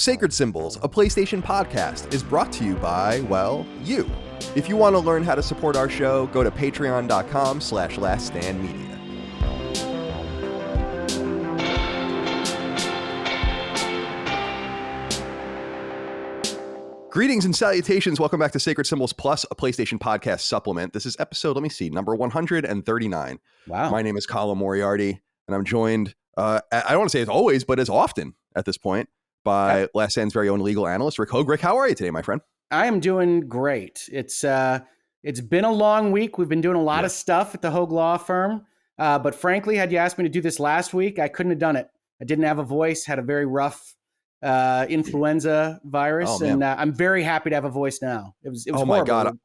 Sacred Symbols, a PlayStation podcast, is brought to you by, well, you. If you want to learn how to support our show, go to patreon.com/laststandmedia. Greetings and salutations. Welcome back to Sacred Symbols Plus, a PlayStation podcast supplement. This is episode, number 139. Wow. My name is Colin Moriarty, and I'm joined, I don't want to say as always, but as often at this point, by Last Stand's very own legal analyst, Rick Hoeg. Rick, how are you today, my friend? I am doing great. It's been a long week. We've been doing a lot of stuff at the Hoeg Law Firm. But frankly, had you asked me to do this last week, I couldn't have done it. I didn't have a voice, had a very rough influenza virus, and I'm very happy to have a voice now. It was horrible. My God.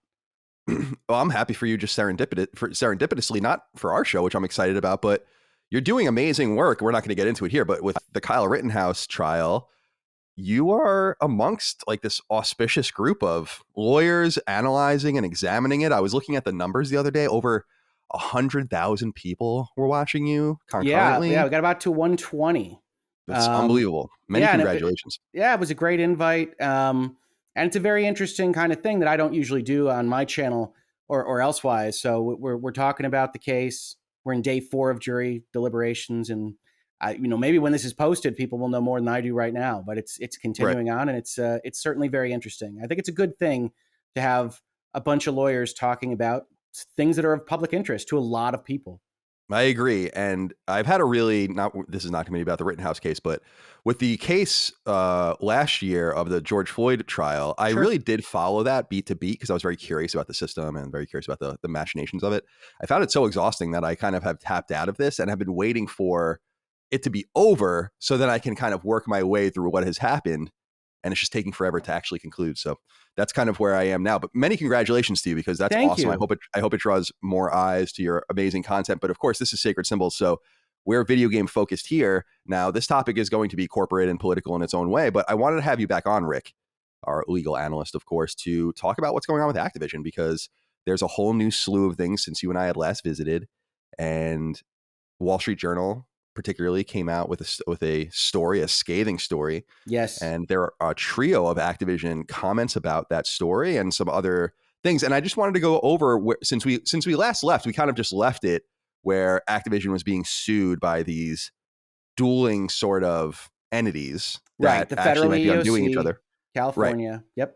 Well, I'm happy for you just serendipitously, not for our show, which I'm excited about, but you're doing amazing work. We're not going to get into it here, but with the Kyle Rittenhouse trial, you are amongst like this auspicious group of lawyers analyzing and examining it. I was looking at the numbers the other day. Over 100,000 people were watching you concurrently. Yeah, we got about to 120. That's unbelievable. Many congratulations. It was a great invite. And it's a very interesting kind of thing that I don't usually do on my channel or elsewise. So we're talking about the case. We're in day 4 of jury deliberations, and maybe when this is posted, people will know more than I do right now. But it's continuing on, and it's certainly very interesting. I think it's a good thing to have a bunch of lawyers talking about things that are of public interest to a lot of people. I agree. And I've had this is not going to be about the Rittenhouse case, but with the case last year of the George Floyd trial, I really did follow that beat to beat because I was very curious about the system and very curious about the machinations of it. I found it so exhausting that I kind of have tapped out of this and have been waiting for it to be over so that I can kind of work my way through what has happened. And it's just taking forever to actually conclude. So that's kind of where I am now. But many congratulations to you, because that's awesome. I hope it draws more eyes to your amazing content. But of course, this is Sacred Symbols, so we're video game focused here. Now, this topic is going to be corporate and political in its own way. But I wanted to have you back on, Rick, our legal analyst, of course, to talk about what's going on with Activision, because there's a whole new slew of things since you and I had last visited. And Wall Street Journal particularly came out with a story, a scathing story. Yes. And there are a trio of Activision comments about that story and some other things. And I just wanted to go over since we last left, we kind of just left it where Activision was being sued by these dueling sort of entities that the actually federal might be undoing each other. California. Right. Yep.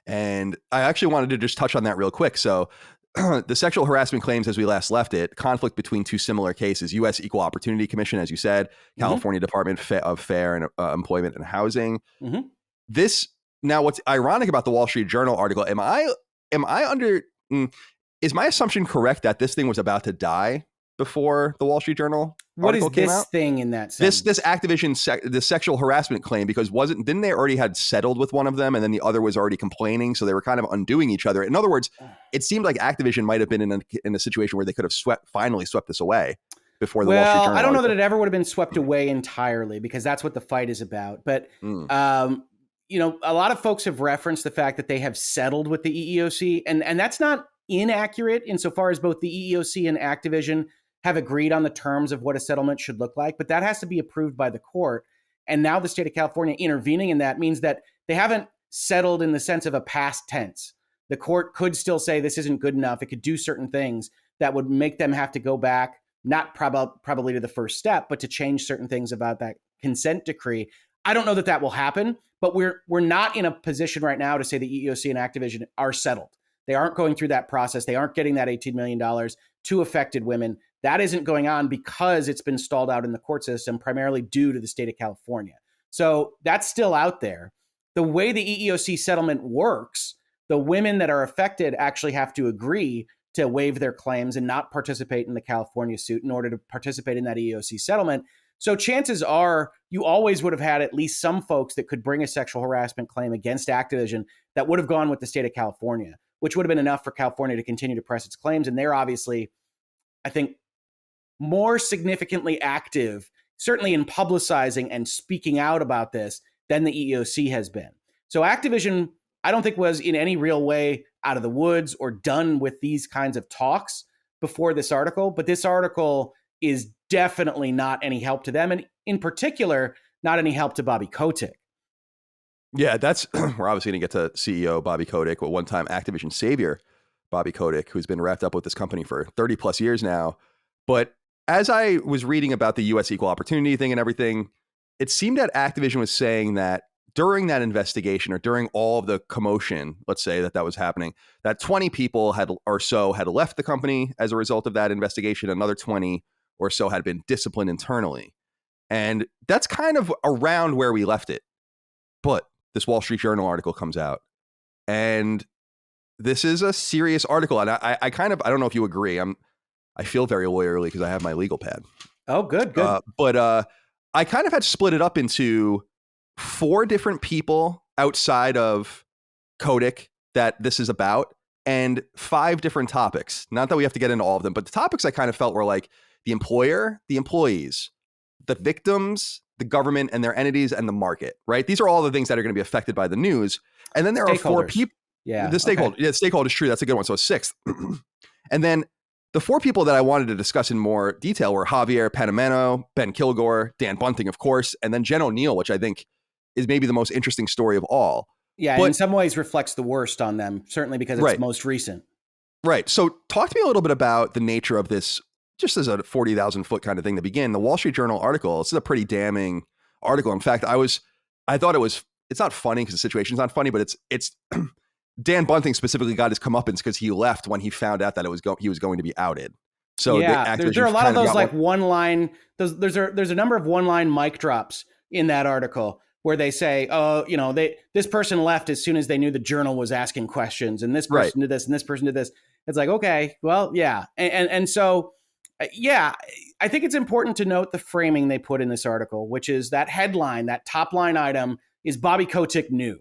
And I actually wanted to just touch on that real quick. So the sexual harassment claims, as we last left it, conflict between two similar cases: U.S. Equal Opportunity Commission, as you said, California Department of Fair and Employment and Housing. Mm-hmm. This now, what's ironic about the Wall Street Journal article? Is my assumption correct that this thing was about to die before the Wall Street Journal article came out? What is this thing in that sense? This Activision, the sexual harassment claim, because didn't they already had settled with one of them, and then the other was already complaining, so they were kind of undoing each other. In other words, it seemed like Activision might have been in a situation where they could have finally swept this away before the Wall Street Journal. I don't know that it ever would have been swept away entirely, because that's what the fight is about. But a lot of folks have referenced the fact that they have settled with the EEOC, and that's not inaccurate insofar as both the EEOC and Activision have agreed on the terms of what a settlement should look like, but that has to be approved by the court. And now the state of California intervening in that means that they haven't settled in the sense of a past tense. The court could still say this isn't good enough. It could do certain things that would make them have to go back, not probably to the first step, but to change certain things about that consent decree. I don't know that will happen, but we're not in a position right now to say the EEOC and Activision are settled. They aren't going through that process. They aren't getting that $18 million to affected women. That isn't going on because it's been stalled out in the court system, primarily due to the state of California. So that's still out there. The way the EEOC settlement works, the women that are affected actually have to agree to waive their claims and not participate in the California suit in order to participate in that EEOC settlement. So chances are you always would have had at least some folks that could bring a sexual harassment claim against Activision that would have gone with the state of California, which would have been enough for California to continue to press its claims. And they're obviously, I think, more significantly active, certainly in publicizing and speaking out about this than the EEOC has been. So Activision, I don't think was in any real way out of the woods or done with these kinds of talks before this article. But this article is definitely not any help to them. And in particular, not any help to Bobby Kotick. Yeah, that's we're obviously going to get to CEO Bobby Kotick, but one time Activision savior Bobby Kotick, who's been wrapped up with this company for 30 plus years now. But as I was reading about the U.S. equal opportunity thing and everything, it seemed that Activision was saying that during that investigation or during all of the commotion, let's say that was happening, that 20 people had left the company as a result of that investigation. Another 20 or so had been disciplined internally. And that's kind of around where we left it. But this Wall Street Journal article comes out, and this is a serious article. And I don't know if you agree. I feel very lawyerly because I have my legal pad. Oh, good. But I kind of had to split it up into 4 different people outside of Kotick that this is about, and 5 different topics. Not that we have to get into all of them, but the topics I kind of felt were like the employer, the employees, the victims, the government and their entities, and the market, right? These are all the things that are going to be affected by the news. And then there are 4 people. Yeah. The stakeholder. Okay. Yeah, stakeholder is true. That's a good one. So 6th. And then the 4 people that I wanted to discuss in more detail were Javier Panameno, Ben Kilgore, Dan Bunting, of course, and then Jen Oneal, which I think is maybe the most interesting story of all. Yeah, but in some ways reflects the worst on them, certainly because it's most recent. Right. So talk to me a little bit about the nature of this, just as a 40,000 foot kind of thing to begin. The Wall Street Journal article, this is a pretty damning article. In fact, I thought it's not funny because the situation's not funny, but it's Dan Bunting specifically got his comeuppance because he left when he found out that he was going to be outed. So yeah, there are a lot of those like one line. There's a number of one line mic drops in that article where they say, oh, this person left as soon as they knew the Journal was asking questions, and this person did this, and this person did this. It's like, okay, well, yeah, and so yeah, I think it's important to note the framing they put in this article, which is that headline, that top line item is Bobby Kotick knew.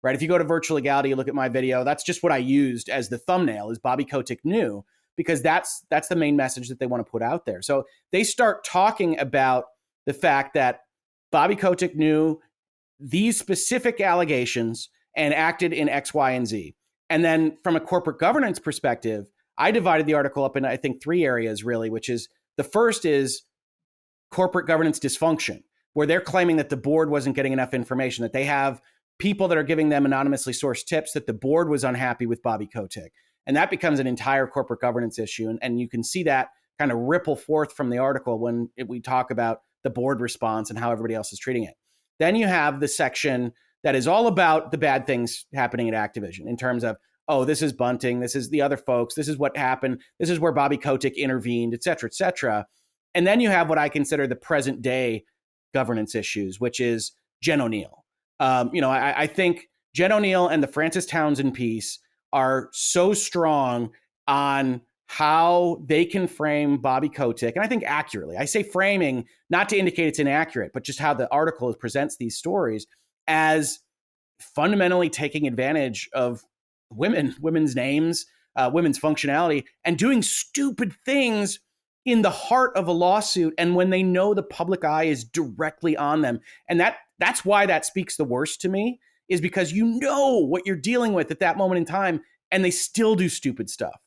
Right. If you go to Virtual Legality, you look at my video, that's just what I used as the thumbnail is Bobby Kotick knew, because that's the main message that they want to put out there. So they start talking about the fact that Bobby Kotick knew these specific allegations and acted in X, Y, and Z. And then from a corporate governance perspective, I divided the article up in, I think, 3 areas, really, which is the first is corporate governance dysfunction, where they're claiming that the board wasn't getting enough information, that they have people that are giving them anonymously sourced tips, that the board was unhappy with Bobby Kotick. And that becomes an entire corporate governance issue. And you can see that kind of ripple forth from the article when we talk about the board response and how everybody else is treating it. Then you have the section that is all about the bad things happening at Activision in terms of, oh, this is Bunting, this is the other folks, this is what happened, this is where Bobby Kotick intervened, et cetera, et cetera. And then you have what I consider the present day governance issues, which is Jen Oneal. I think Jen Oneal and the Francis Townsend piece are so strong on how they can frame Bobby Kotick, and I think accurately. I say framing not to indicate it's inaccurate, but just how the article presents these stories as fundamentally taking advantage of women's names, women's functionality, and doing stupid things in the heart of a lawsuit, and when they know the public eye is directly on them. And that's why that speaks the worst to me, is because you know what you're dealing with at that moment in time, and they still do stupid stuff.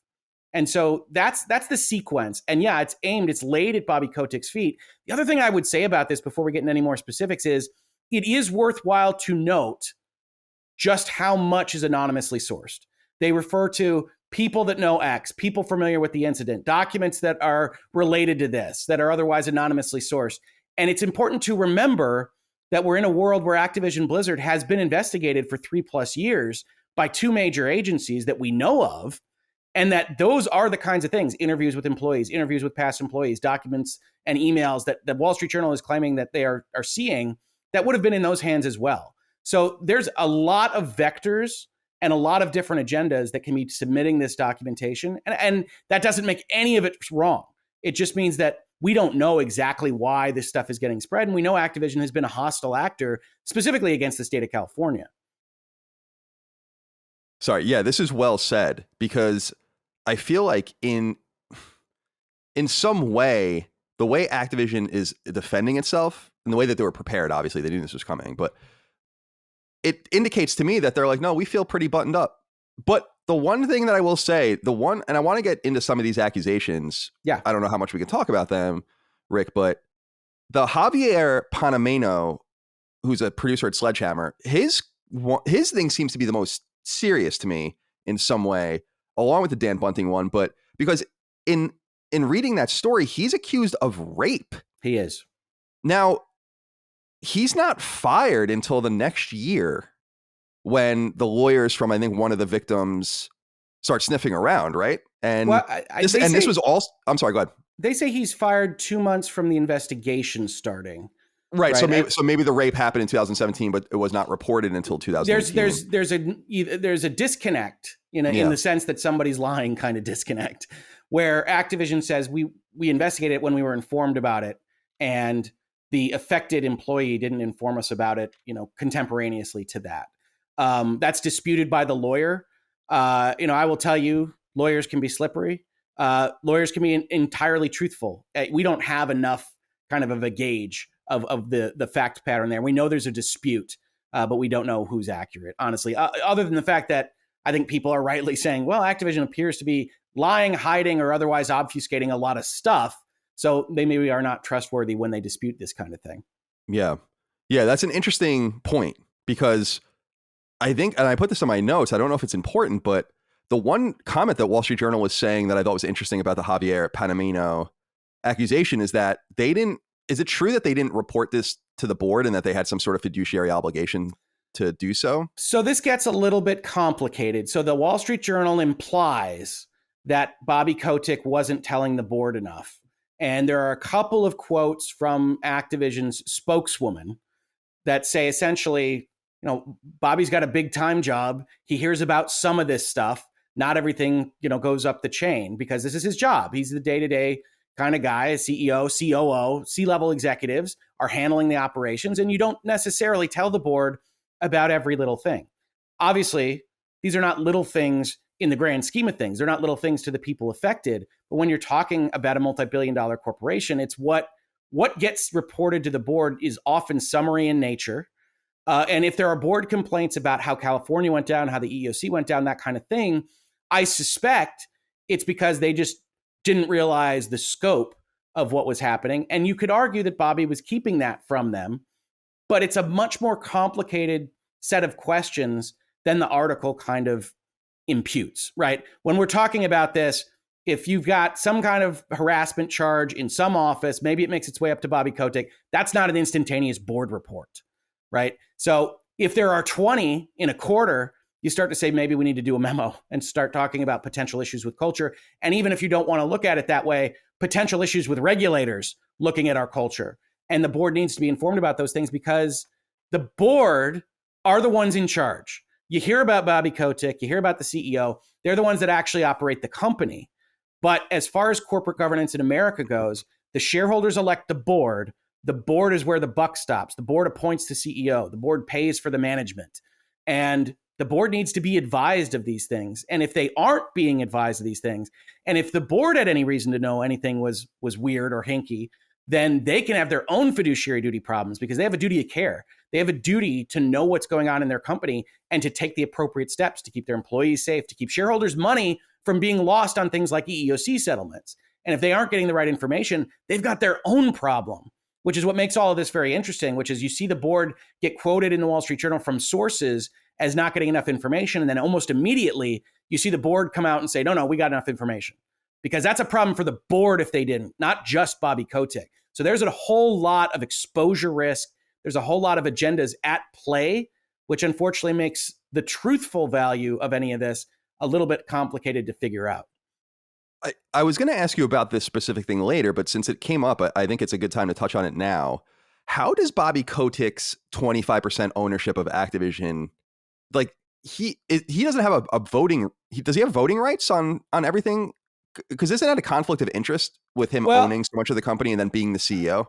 And so that's the sequence. And yeah, it's laid at Bobby Kotick's feet. The other thing I would say about this before we get into any more specifics is it is worthwhile to note just how much is anonymously sourced. They refer to people that know X, people familiar with the incident, documents that are related to this, that are otherwise anonymously sourced. And it's important to remember that we're in a world where Activision Blizzard has been investigated for 3+ years by 2 major agencies that we know of, and that those are the kinds of things, interviews with employees, interviews with past employees, documents and emails that the Wall Street Journal is claiming that they are seeing, that would have been in those hands as well. So there's a lot of vectors and a lot of different agendas that can be submitting this documentation. And that doesn't make any of it wrong. It just means that we don't know exactly why this stuff is getting spread. And we know Activision has been a hostile actor, specifically against the state of California. Sorry. Yeah, this is well said, because I feel like in some way, the way Activision is defending itself and the way that they were prepared, obviously they knew this was coming, but it indicates to me that they're like, no, we feel pretty buttoned up. But the one thing that I will say, and I want to get into some of these accusations. Yeah. I don't know how much we can talk about them, Rick, but the Javier Panameno, who's a producer at Sledgehammer, his his thing seems to be the most serious to me in some way, along with the Dan Bunting one. But because in reading that story, he's accused of rape. He is. Now, he's not fired until the next year when the lawyers from, I think, one of the victims start sniffing around, right? And this was all. I'm sorry, go ahead. They say he's fired 2 months from the investigation starting. Right. So maybe the rape happened in 2017, but it was not reported until 2018. There's a disconnect in the sense that somebody's lying kind of disconnect, where Activision says we investigated it when we were informed about it, and the affected employee didn't inform us about it, contemporaneously to that. That's disputed by the lawyer. I will tell you, lawyers can be slippery. Lawyers can be entirely truthful. We don't have enough kind of a gauge of the fact pattern there. We know there's a dispute, but we don't know who's accurate, honestly, other than the fact that I think people are rightly saying, well, Activision appears to be lying, hiding, or otherwise obfuscating a lot of stuff. So they maybe are not trustworthy when they dispute this kind of thing. Yeah. Yeah, that's an interesting point, because I think, and I put this in my notes, I don't know if it's important, but the one comment that Wall Street Journal was saying that I thought was interesting about the Javier Panameno accusation is that is it true that they didn't report this to the board and that they had some sort of fiduciary obligation to do so? So this gets a little bit complicated. So the Wall Street Journal implies that Bobby Kotick wasn't telling the board enough. And there are a couple of quotes from Activision's spokeswoman that say essentially, Bobby's got a big time job. He hears about some of this stuff. Not everything, goes up the chain because this is his job. He's the day-to-day kind of guy. A CEO, COO, C-level executives are handling the operations, and you don't necessarily tell the board about every little thing. Obviously, these are not little things in the grand scheme of things. They're not little things to the people affected. But when you're talking about a multi-billion-dollar corporation, it's what gets reported to the board is often summary in nature. And if there are board complaints about how California went down, how the EEOC went down, that kind of thing, I suspect it's because they just didn't realize the scope of what was happening. And you could argue that Bobby was keeping that from them, but it's a much more complicated set of questions than the article kind of imputes, right? When we're talking about this, if you've got some kind of harassment charge in some office, maybe it makes its way up to Bobby Kotick, that's not an instantaneous board report, right? So if there are 20 in a quarter, you start to say, maybe we need to do a memo and start talking about potential issues with culture. And even if you don't want to look at it that way, potential issues with regulators looking at our culture. And the board needs to be informed about those things because the board are the ones in charge. You hear about Bobby Kotick, you hear about the CEO. They're the ones that actually operate the company. But as far as corporate governance in America goes, the shareholders elect the board. The board is where the buck stops. The board appoints the CEO. The board pays for the management. And the board needs to be advised of these things. And if they aren't being advised of these things, and if the board had any reason to know anything was weird or hinky, then they can have their own fiduciary duty problems because they have a duty of care. They have a duty to know what's going on in their company and to take the appropriate steps to keep their employees safe, to keep shareholders' money from being lost on things like EEOC settlements. And if they aren't getting the right information, they've got their own problem, which is what makes all of this very interesting, which is you see the board get quoted in the Wall Street Journal from sources as not getting enough information. And then almost immediately you see the board come out and say, no, we got enough information. Because that's a problem for the board if they didn't, not just Bobby Kotick. So there's a whole lot of exposure risk. There's a whole lot of agendas at play, which unfortunately makes the truthful value of any of this a little bit complicated to figure out. I was going to ask you about this specific thing later, but since it came up, I think it's a good time to touch on it now. How does Bobby Kotick's 25% ownership of Activision, like he doesn't have a voting, does he have voting rights on everything? Because isn't that a conflict of interest with him owning so much of the company and then being the CEO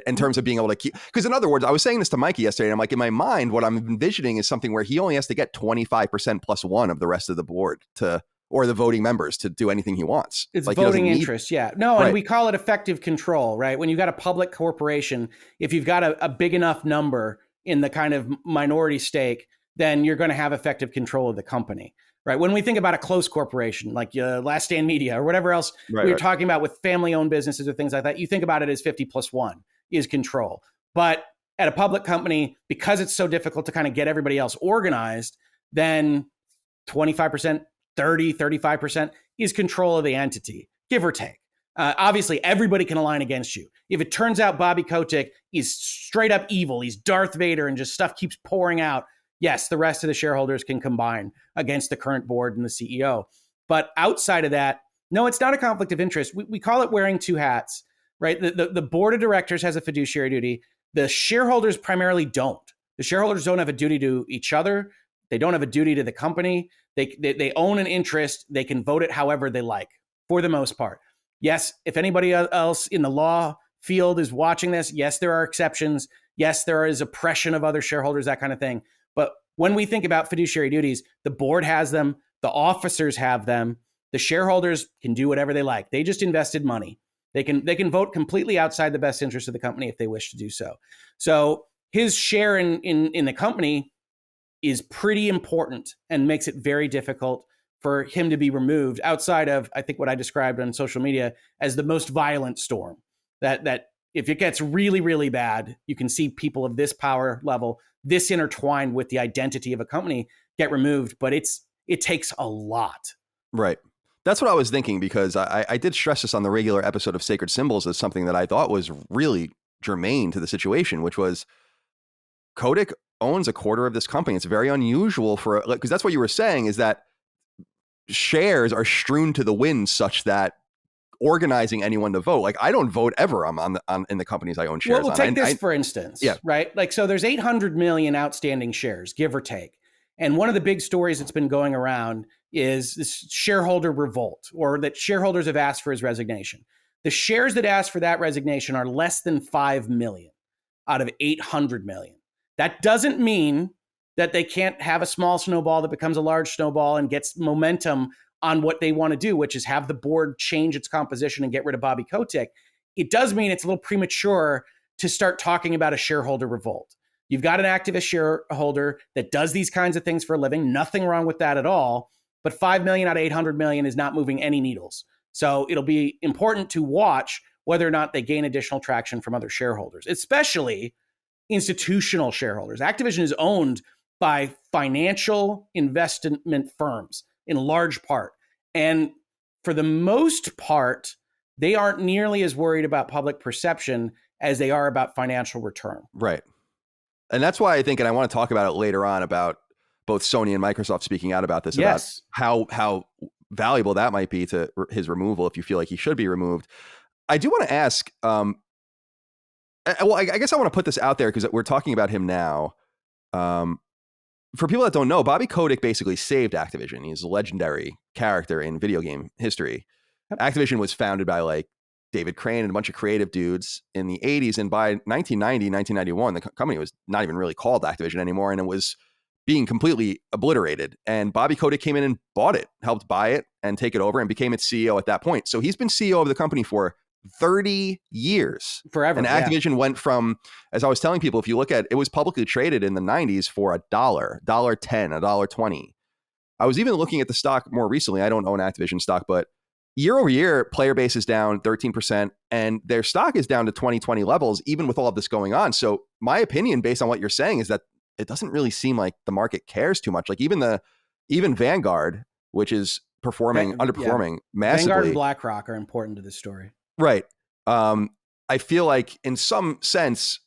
in terms of being able to keep, because in other words, I was saying this to Mikey yesterday, and I'm like, in my mind, what I'm envisioning is something where he only has to get 25% plus one of the rest of the board or the voting members to do anything he wants. It's like voting interest. Yeah. No, right. And we call it effective control, right? When you've got a public corporation, if you've got a big enough number in the kind of minority stake, then you're going to have effective control of the company, right? When we think about a close corporation, like Last Stand Media or whatever else we were talking about with family-owned businesses or things like that, you think about it as 50 plus 1 is control. But at a public company, because it's so difficult to kind of get everybody else organized, then 25%, 30, 35% is control of the entity, give or take. Obviously, everybody can align against you. If it turns out Bobby Kotick is straight up evil, he's Darth Vader and just stuff keeps pouring out, yes, the rest of the shareholders can combine against the current board and the CEO. But outside of that, no, it's not a conflict of interest. We call it wearing two hats, right? The board of directors has a fiduciary duty. The shareholders primarily don't. The shareholders don't have a duty to each other. They don't have a duty to the company. They own an interest. They can vote it however they like, for the most part. Yes, if anybody else in the law field is watching this, yes, there are exceptions. Yes, there is oppression of other shareholders, that kind of thing. But when we think about fiduciary duties, the board has them. The officers have them. The shareholders can do whatever they like. They just invested money. They can vote completely outside the best interest of the company if they wish to do so. So his share in the company is pretty important and makes it very difficult for him to be removed outside of, I think, what I described on social media as the most violent storm. That if it gets really, really bad, you can see people of this power level, this intertwined with the identity of a company, get removed. But it takes a lot. Right. That's what I was thinking, because I did stress this on the regular episode of Sacred Symbols as something that I thought was really germane to the situation, which was Kotick owns a quarter of this company. It's very unusual for, because that's what you were saying, is that shares are strewn to the wind such that organizing anyone to vote, like I don't vote ever in the companies I own shares on. Well, we'll take this for instance, right? Like, so there's 800 million outstanding shares, give or take. And one of the big stories that's been going around is this shareholder revolt, or that shareholders have asked for his resignation. The shares that asked for that resignation are less than 5 million out of 800 million. That doesn't mean that they can't have a small snowball that becomes a large snowball and gets momentum on what they want to do, which is have the board change its composition and get rid of Bobby Kotick. It does mean it's a little premature to start talking about a shareholder revolt. You've got an activist shareholder that does these kinds of things for a living. Nothing wrong with that at all. But 5 million out of 800 million is not moving any needles. So it'll be important to watch whether or not they gain additional traction from other shareholders, especially institutional shareholders. Activision is owned by financial investment firms in large part. And for the most part, they aren't nearly as worried about public perception as they are about financial return. Right. And that's why I think, and I want to talk about it later on, about both Sony and Microsoft speaking out about this, yes, about how valuable that might be to his removal if you feel like he should be removed. I do want to ask, well, I guess I want to put this out there because we're talking about him now. For people that don't know, Bobby Kotick basically saved Activision. He's a legendary character in video game history. Yep. Activision was founded by like David Crane and a bunch of creative dudes in the 80s. And by 1990, 1991, the company was not even really called Activision anymore. And it was being completely obliterated. And Bobby Kotick came in and bought it, helped buy it and take it over, and became its CEO at that point. So he's been CEO of the company for 30 years. Forever. And Activision went from, as I was telling people, if you look at it, was publicly traded in the 90s for $1, $1.10, $1.20. I was even looking at the stock more recently. I don't own Activision stock, but year over year, player base is down 13%, and their stock is down to 2020 levels, even with all of this going on. So my opinion, based on what you're saying, is that it doesn't really seem like the market cares too much. Like even Vanguard, which is underperforming massively. Vanguard and BlackRock are important to this story. Right. I feel like in some sense,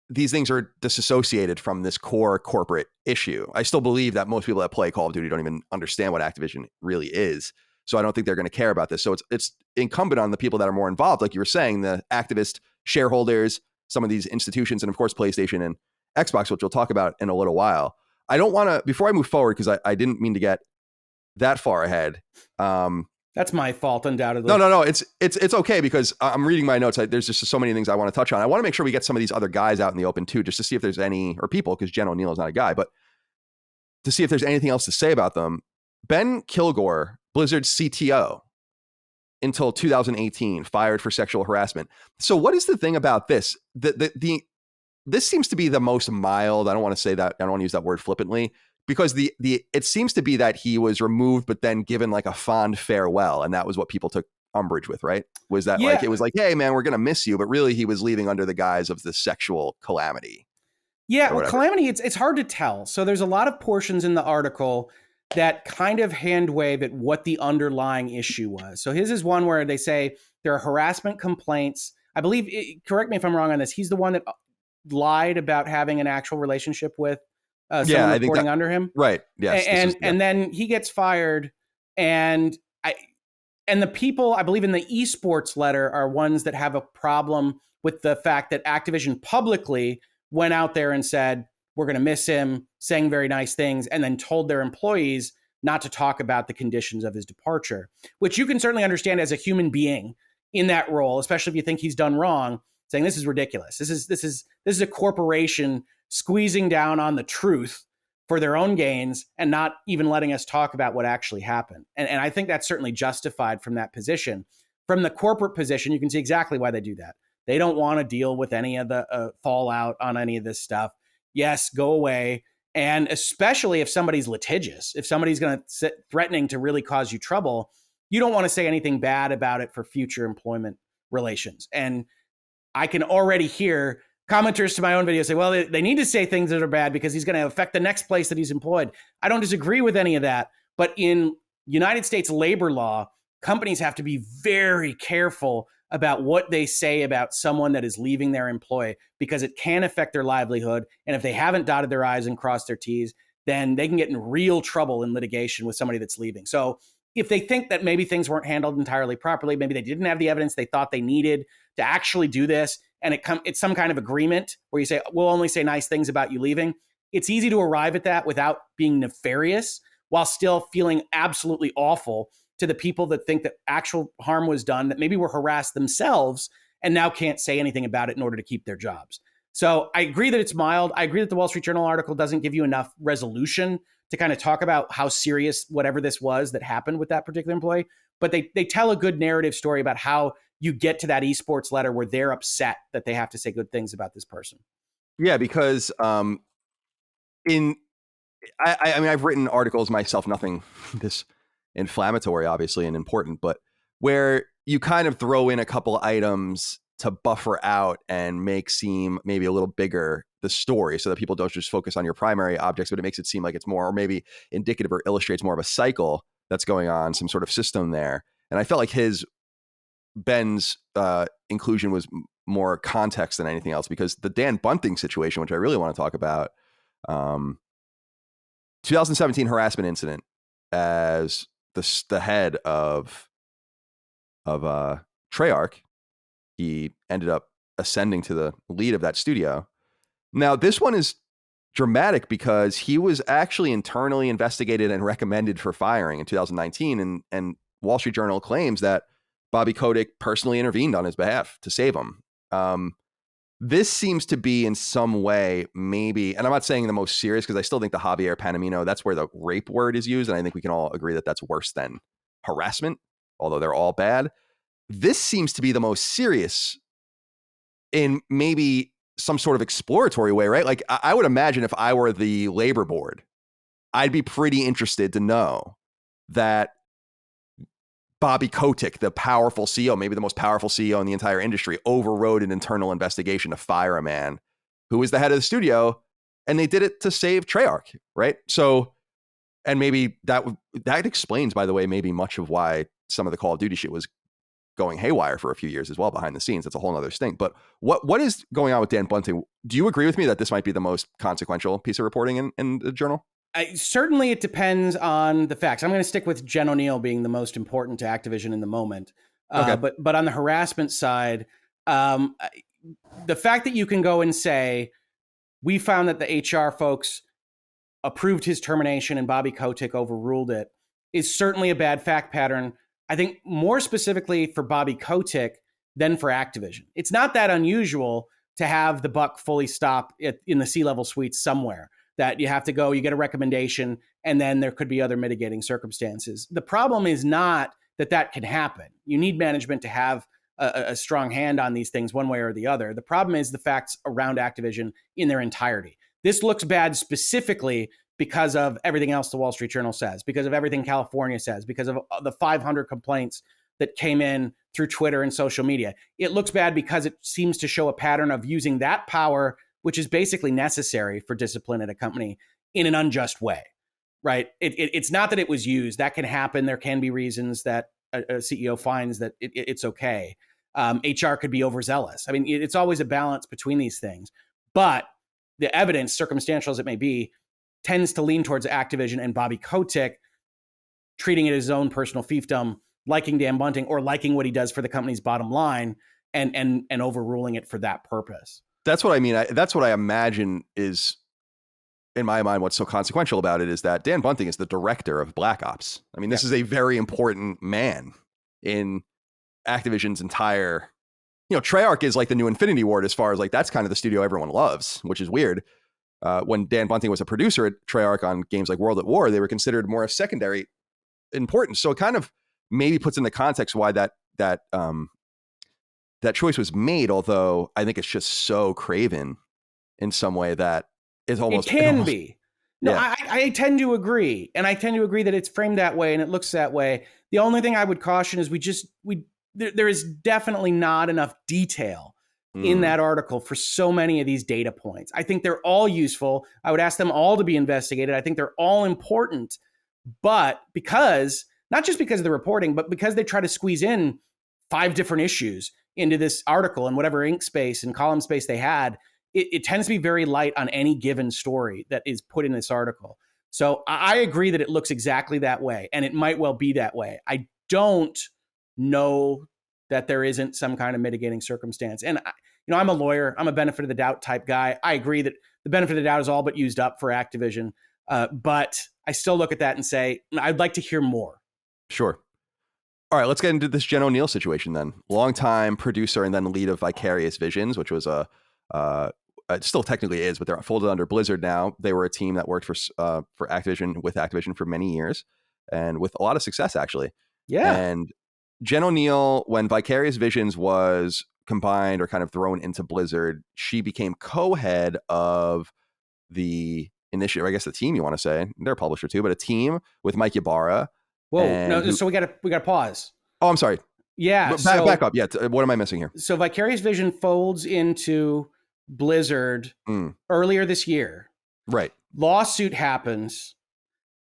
these things are disassociated from this core corporate issue. I still believe that most people that play Call of Duty don't even understand what Activision really is. So I don't think they're going to care about this. So it's incumbent on the people that are more involved, like you were saying, the activist shareholders, some of these institutions, and of course, PlayStation and Xbox, which we'll talk about in a little while. I don't want to, before I move forward, because I didn't mean to get that far ahead. That's my fault, undoubtedly. No. It's okay, because I'm reading my notes. There's just so many things I want to touch on. I want to make sure we get some of these other guys out in the open too, just to see if there's any, or people, because Jen Oneal is not a guy, but to see if there's anything else to say about them. Ben Kilgore, Blizzard's CTO, until 2018, fired for sexual harassment. So what is the thing about this? This seems to be the most mild. I don't want to say that. I don't want to use that word flippantly, because it seems to be that he was removed, but then given like a fond farewell. And that was what people took umbrage with, right? Was that Yeah. like, it was like, hey man, we're going to miss you. But really he was leaving under the guise of this sexual calamity. Yeah, well, calamity, it's hard to tell. So there's a lot of portions in the article that kind of hand wave at what the underlying issue was. So his is one where they say there are harassment complaints. I believe, correct me if I'm wrong on this, he's the one that lied about having an actual relationship with someone reporting under him. Right. Yes. And then he gets fired. And the people, I believe in the esports letter, are ones that have a problem with the fact that Activision publicly went out there and said, we're going to miss him, saying very nice things, and then told their employees not to talk about the conditions of his departure, which you can certainly understand as a human being in that role, especially if you think he's done wrong, saying this is ridiculous. This is a corporation squeezing down on the truth for their own gains and not even letting us talk about what actually happened. And I think that's certainly justified from that position. From the corporate position, you can see exactly why they do that. They don't want to deal with any of the fallout on any of this stuff. Yes, go away. And especially if somebody's litigious, if somebody's going to sit threatening to really cause you trouble, you don't want to say anything bad about it for future employment relations. And I can already hear commenters to my own video say, well, they need to say things that are bad because he's going to affect the next place that he's employed. I don't disagree with any of that. But in United States labor law, companies have to be very careful about what they say about someone that is leaving their employ, because it can affect their livelihood. And if they haven't dotted their I's and crossed their T's, then they can get in real trouble in litigation with somebody that's leaving. So if they think that maybe things weren't handled entirely properly, maybe they didn't have the evidence they thought they needed to actually do this, and it's some kind of agreement where you say, we'll only say nice things about you leaving, it's easy to arrive at that without being nefarious while still feeling absolutely awful to the people that think that actual harm was done, that maybe were harassed themselves and now can't say anything about it in order to keep their jobs. So I agree that it's mild. I agree that the Wall Street Journal article doesn't give you enough resolution to kind of talk about how serious whatever this was that happened with that particular employee. But they tell a good narrative story about how you get to that esports letter where they're upset that they have to say good things about this person. Yeah, because I mean, I've written articles myself, nothing this inflammatory, obviously, and important, but where you kind of throw in a couple items to buffer out and make seem maybe a little bigger the story so that people don't just focus on your primary objects, but it makes it seem like it's more, or maybe indicative or illustrates more of a cycle that's going on, some sort of system there. And I felt like Ben's inclusion was more context than anything else, because the Dan Bunting situation, which I really want to talk about, 2017 harassment incident, as the head of Treyarch, he ended up ascending to the lead of that studio. Now, this one is dramatic because he was actually internally investigated and recommended for firing in 2019, and Wall Street Journal claims that Bobby Kotick personally intervened on his behalf to save him. This seems to be in some way maybe, and I'm not saying the most serious, because I still think the Javier Panameno, that's where the rape word is used, and I think we can all agree that that's worse than harassment, although they're all bad. This seems to be the most serious in maybe some sort of exploratory way, right? Like, I would imagine if I were the labor board, I'd be pretty interested to know that Bobby Kotick, the powerful CEO, maybe the most powerful CEO in the entire industry, overrode an internal investigation to fire a man who was the head of the studio, and they did it to save Treyarch, right? So, and maybe that explains, by the way, maybe much of why some of the Call of Duty shit was going haywire for a few years as well behind the scenes. That's a whole other thing. But what is going on with Dan Bunting? Do you agree with me that this might be the most consequential piece of reporting in the journal? Certainly, it depends on the facts. I'm going to stick with Jen Oneal being the most important to Activision in the moment. Okay. But on the harassment side, the fact that you can go and say, we found that the HR folks approved his termination and Bobby Kotick overruled it, is certainly a bad fact pattern. I think more specifically for Bobby Kotick than for Activision. It's not that unusual to have the buck fully stop in the C-level suites somewhere, that you have to go, you get a recommendation, and then there could be other mitigating circumstances. The problem is not that can happen. You need management to have a strong hand on these things one way or the other. The problem is the facts around Activision in their entirety. This looks bad specifically because of everything else the Wall Street Journal says, because of everything California says, because of the 500 complaints that came in through Twitter and social media. It looks bad because it seems to show a pattern of using that power, which is basically necessary for discipline at a company, in an unjust way, right? It's not that it was used. That can happen. There can be reasons that a CEO finds that it's okay. HR could be overzealous. I mean, it's always a balance between these things. But the evidence, circumstantial as it may be, tends to lean towards Activision and Bobby Kotick treating it as his own personal fiefdom, liking Dan Bunting or liking what he does for the company's bottom line and overruling it for that purpose. That's what I mean. That's what I imagine is, in my mind, what's so consequential about it is that Dan Bunting is the director of Black Ops. I mean, this is a very important man in Activision's entire, Treyarch is like the new Infinity Ward as far as like, that's kind of the studio everyone loves, which is weird. When Dan Bunting was a producer at Treyarch on games like World at War, they were considered more a secondary importance. So it kind of maybe puts into context why that choice was made. Although I think it's just so craven in some way that is almost. It can be. No, yeah. I tend to agree, and I tend to agree that it's framed that way and it looks that way. The only thing I would caution is there is definitely not enough detail in that article for so many of these data points. I think they're all useful. I would ask them all to be investigated. I think they're all important, but not just because of the reporting, but because they try to squeeze in 5 different issues into this article and whatever ink space and column space they had, it tends to be very light on any given story that is put in this article. So I agree that it looks exactly that way, and it might well be that way. I don't know that there isn't some kind of mitigating circumstance. And I'm a lawyer. I'm a benefit of the doubt type guy. I agree that the benefit of the doubt is all but used up for Activision. But I still look at that and say, I'd like to hear more. Sure. All right, let's get into this Jen Oneal situation then. Longtime producer and then lead of Vicarious Visions, which was it still technically is, but they're folded under Blizzard now. They were a team that worked for Activision for many years and with a lot of success, actually. Yeah. And Jen Oneal, when Vicarious Visions was combined or kind of thrown into Blizzard, she became co-head of the initiative, I guess the team you want to say. They're a publisher too, but a team with Mike Ybarra. Whoa, so we gotta pause. Oh, I'm sorry. Yeah. Back up. Yeah. What am I missing here? So Vicarious Vision folds into Blizzard earlier this year. Right. Lawsuit happens.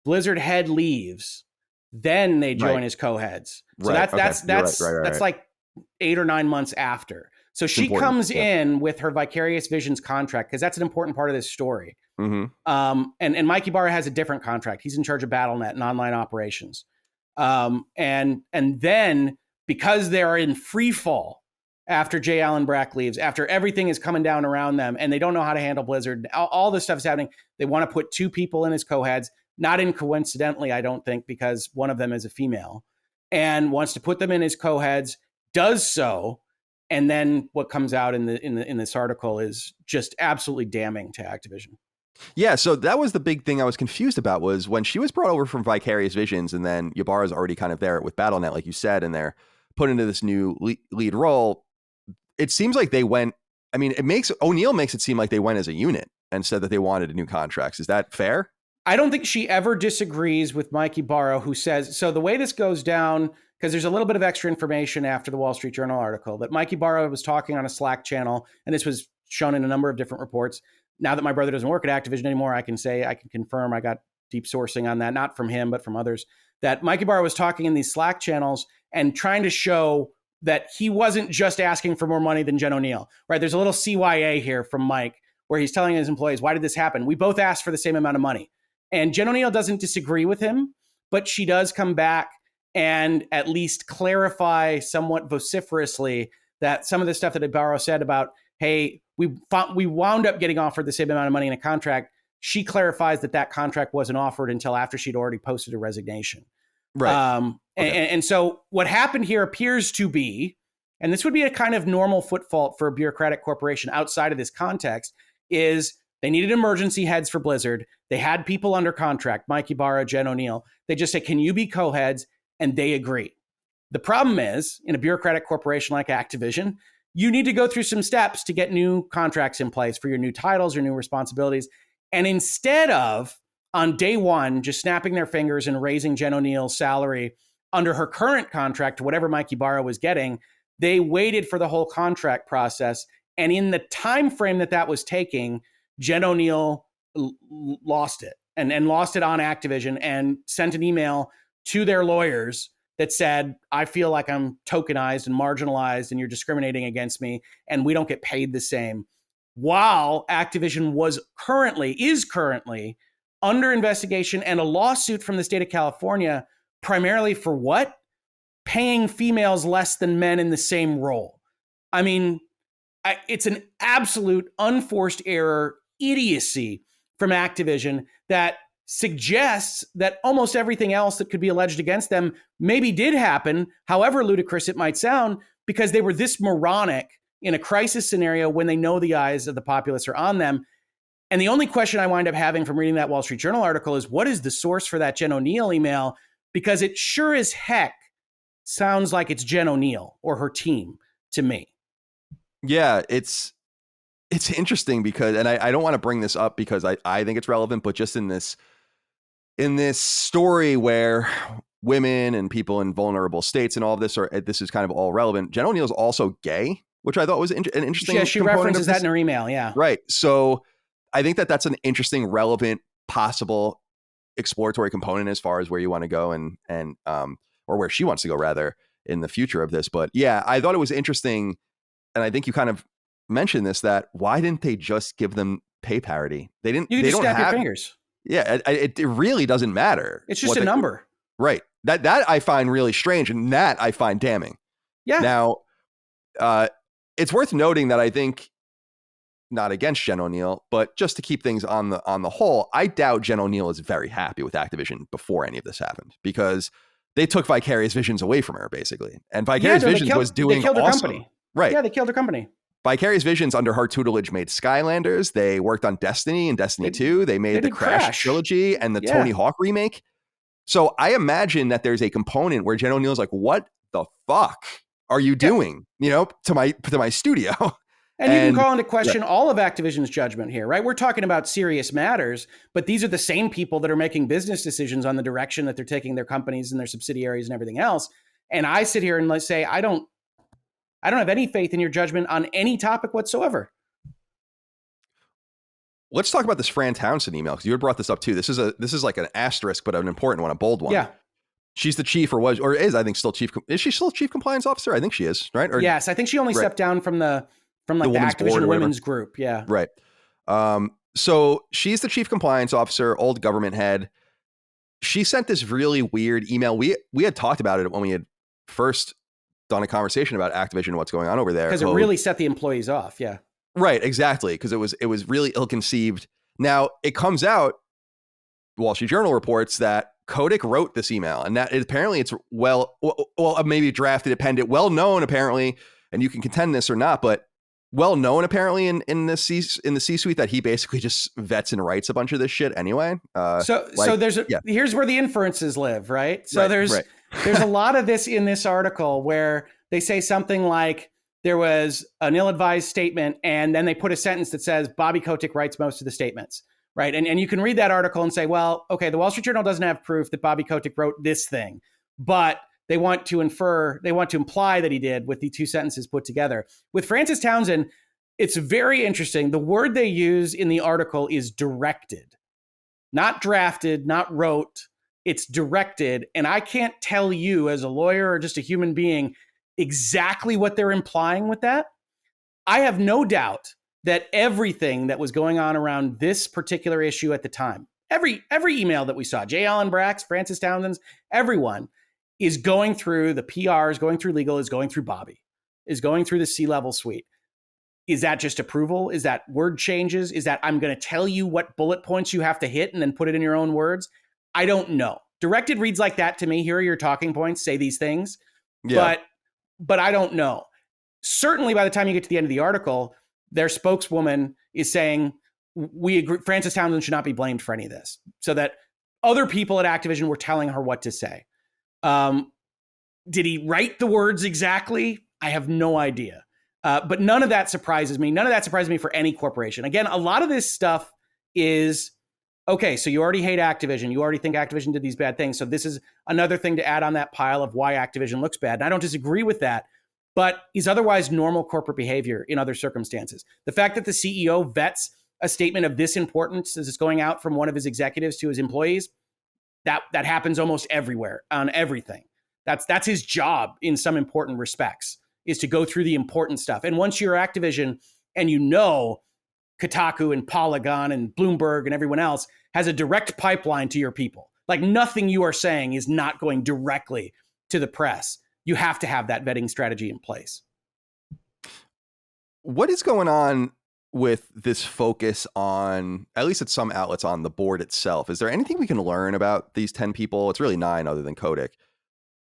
Blizzard head leaves. Then they join as co-heads. So that's like 8 or 9 months after. So she comes in with her Vicarious Visions contract because that's an important part of this story. Mm-hmm. And Mike Ybarra has a different contract. He's in charge of BattleNet and online operations. And then because they're in free fall after J. Allen Brack leaves, after everything is coming down around them and they don't know how to handle Blizzard, all this stuff is happening. They want to put 2 people in as co-heads. Not coincidentally, I don't think, because one of them is a female and wants to put them in as co-heads, does so. And then what comes out in this article is just absolutely damning to Activision. Yeah. So that was the big thing I was confused about was when she was brought over from Vicarious Visions and then Ybarra's already kind of there with BattleNet, like you said, and they're put into this new lead role. It seems like they went, Oneal makes it seem like they went as a unit and said that they wanted new contracts. Is that fair? I don't think she ever disagrees with Mike Ybarra, who says, so the way this goes down, because there's a little bit of extra information after the Wall Street Journal article, that Mike Ybarra was talking on a Slack channel, and this was shown in a number of different reports. Now that my brother doesn't work at Activision anymore, I can confirm, I got deep sourcing on that, not from him, but from others, that Mike Ybarra was talking in these Slack channels and trying to show that he wasn't just asking for more money than Jen Oneal, right? There's a little CYA here from Mike where he's telling his employees, why did this happen? We both asked for the same amount of money. And Jen Oneal doesn't disagree with him, but she does come back and at least clarify somewhat vociferously that some of the stuff that Ybarra said about, hey, we wound up getting offered the same amount of money in a contract. She clarifies that contract wasn't offered until after she'd already posted a resignation. Right. And so what happened here appears to be, and this would be a kind of normal foot fault for a bureaucratic corporation outside of this context, is they needed emergency heads for Blizzard. They had people under contract, Mike Ybarra, Jen Oneal. They just say, can you be co-heads? And they agree. The problem is, in a bureaucratic corporation like Activision, you need to go through some steps to get new contracts in place for your new titles, your new responsibilities. And instead of, on day one, just snapping their fingers and raising Jen Oneal's salary under her current contract to whatever Mike Ybarra was getting. They waited for the whole contract process. And in the time frame that was taking, Jen Oneal lost it and lost it on Activision and sent an email to their lawyers that said, I feel like I'm tokenized and marginalized and you're discriminating against me and we don't get paid the same. While Activision is currently under investigation and a lawsuit from the state of California, primarily for what? Paying females less than men in the same role. I mean, it's an absolute unforced error, idiocy from Activision that suggests that almost everything else that could be alleged against them maybe did happen, however ludicrous it might sound, because they were this moronic in a crisis scenario when they know the eyes of the populace are on them. And the only question I wind up having from reading that Wall Street Journal article is, what is the source for that Jen Oneal email? Because it sure as heck sounds like it's Jen Oneal or her team to me. Yeah, it's interesting because, and I don't want to bring this up because I think it's relevant, but just in this story where women and people in vulnerable states and all of this this is kind of all relevant. Jen Oneal is also gay, which I thought was an interesting. Yeah, she references that in her email. Yeah, right. So I think that's an interesting, relevant, possible exploratory component as far as where you want to go and or where she wants to go rather in the future of this. But yeah, I thought it was interesting. And I think you kind of mentioned this, that why didn't they just give them pay parity? They didn't. You can just snap your fingers. Yeah, it really doesn't matter. It's just a number. Right. That I find really strange, and that I find damning. Yeah. Now, it's worth noting that I think, not against Jen Oneal, but just to keep things on the whole, I doubt Jen Oneal is very happy with Activision before any of this happened, because they took Vicarious Visions away from her, basically. And Vicarious Visions was doing they killed her awesome. Company. Right. Yeah, they killed her company. Vicarious Visions under her tutelage made Skylanders. They worked on Destiny and Destiny 2. They made the Crash trilogy and the Tony Hawk remake. So I imagine that there's a component where Jen Oneal's like, what the fuck are you doing? To my studio. And you can call into question all of Activision's judgment here, right? We're talking about serious matters, but these are the same people that are making business decisions on the direction that they're taking their companies and their subsidiaries and everything else. And I sit here and let's say, I don't have any faith in your judgment on any topic whatsoever. Let's talk about this Fran Townsend email, because you had brought this up too. This is like an asterisk, but an important one, a bold one. Yeah. She's the chief, I think still chief. Is she still chief compliance officer? I think she is, right? Yes, I think she only stepped down from the Activision women's group. Yeah. Right. So she's the chief compliance officer, old government head. She sent this really weird email. We had talked about it when we had first done a conversation about Activision and what's going on over there. Because it really set the employees off. Yeah. Right. Exactly. Because it was really ill-conceived. Now it comes out, Wall Street Journal reports that Kotick wrote this email, and that apparently it's maybe drafted, appended, well known apparently, and you can contend this or not, but well known apparently in the C-suite that he basically just vets and writes a bunch of this shit anyway. So here's where the inferences live, right? So there's a lot of this in this article where they say something like there was an ill-advised statement, and then they put a sentence that says Bobby Kotick writes most of the statements, right? And you can read that article and say, well, okay, the Wall Street Journal doesn't have proof that Bobby Kotick wrote this thing, but they want to imply that he did with the two sentences put together. With Frances Townsend, it's very interesting. The word they use in the article is directed, not drafted, not wrote. It's directed. And I can't tell you as a lawyer or just a human being exactly what they're implying with that. I have no doubt that everything that was going on around this particular issue at the time, every email that we saw, J. Allen Brack's, Frances Townsend's, everyone is going through the PR, is going through legal, is going through Bobby, is going through the C-level suite. Is that just approval? Is that word changes? Is that I'm going to tell you what bullet points you have to hit and then put it in your own words? I don't know. Directed reads like that to me. Here are your talking points. Say these things. Yeah. But I don't know. Certainly by the time you get to the end of the article, their spokeswoman is saying, we agree, Frances Townsend should not be blamed for any of this. So that other people at Activision were telling her what to say. Did he write the words exactly? I have no idea. But none of that surprises me. None of that surprises me for any corporation. Again, a lot of this stuff is okay, so you already hate Activision. You already think Activision did these bad things. So this is another thing to add on that pile of why Activision looks bad. And I don't disagree with that, but is otherwise normal corporate behavior in other circumstances. The fact that the CEO vets a statement of this importance as it's going out from one of his executives to his employees, that happens almost everywhere on everything. That's his job in some important respects, is to go through the important stuff. And once you're Activision and you know Kotaku and Polygon and Bloomberg and everyone else has a direct pipeline to your people, like nothing you are saying is not going directly to the press. You have to have that vetting strategy in place. What is going on with this focus on, at least at some outlets, on the board itself? Is there anything we can learn about these 10 people? It's really 9 other than Kotick,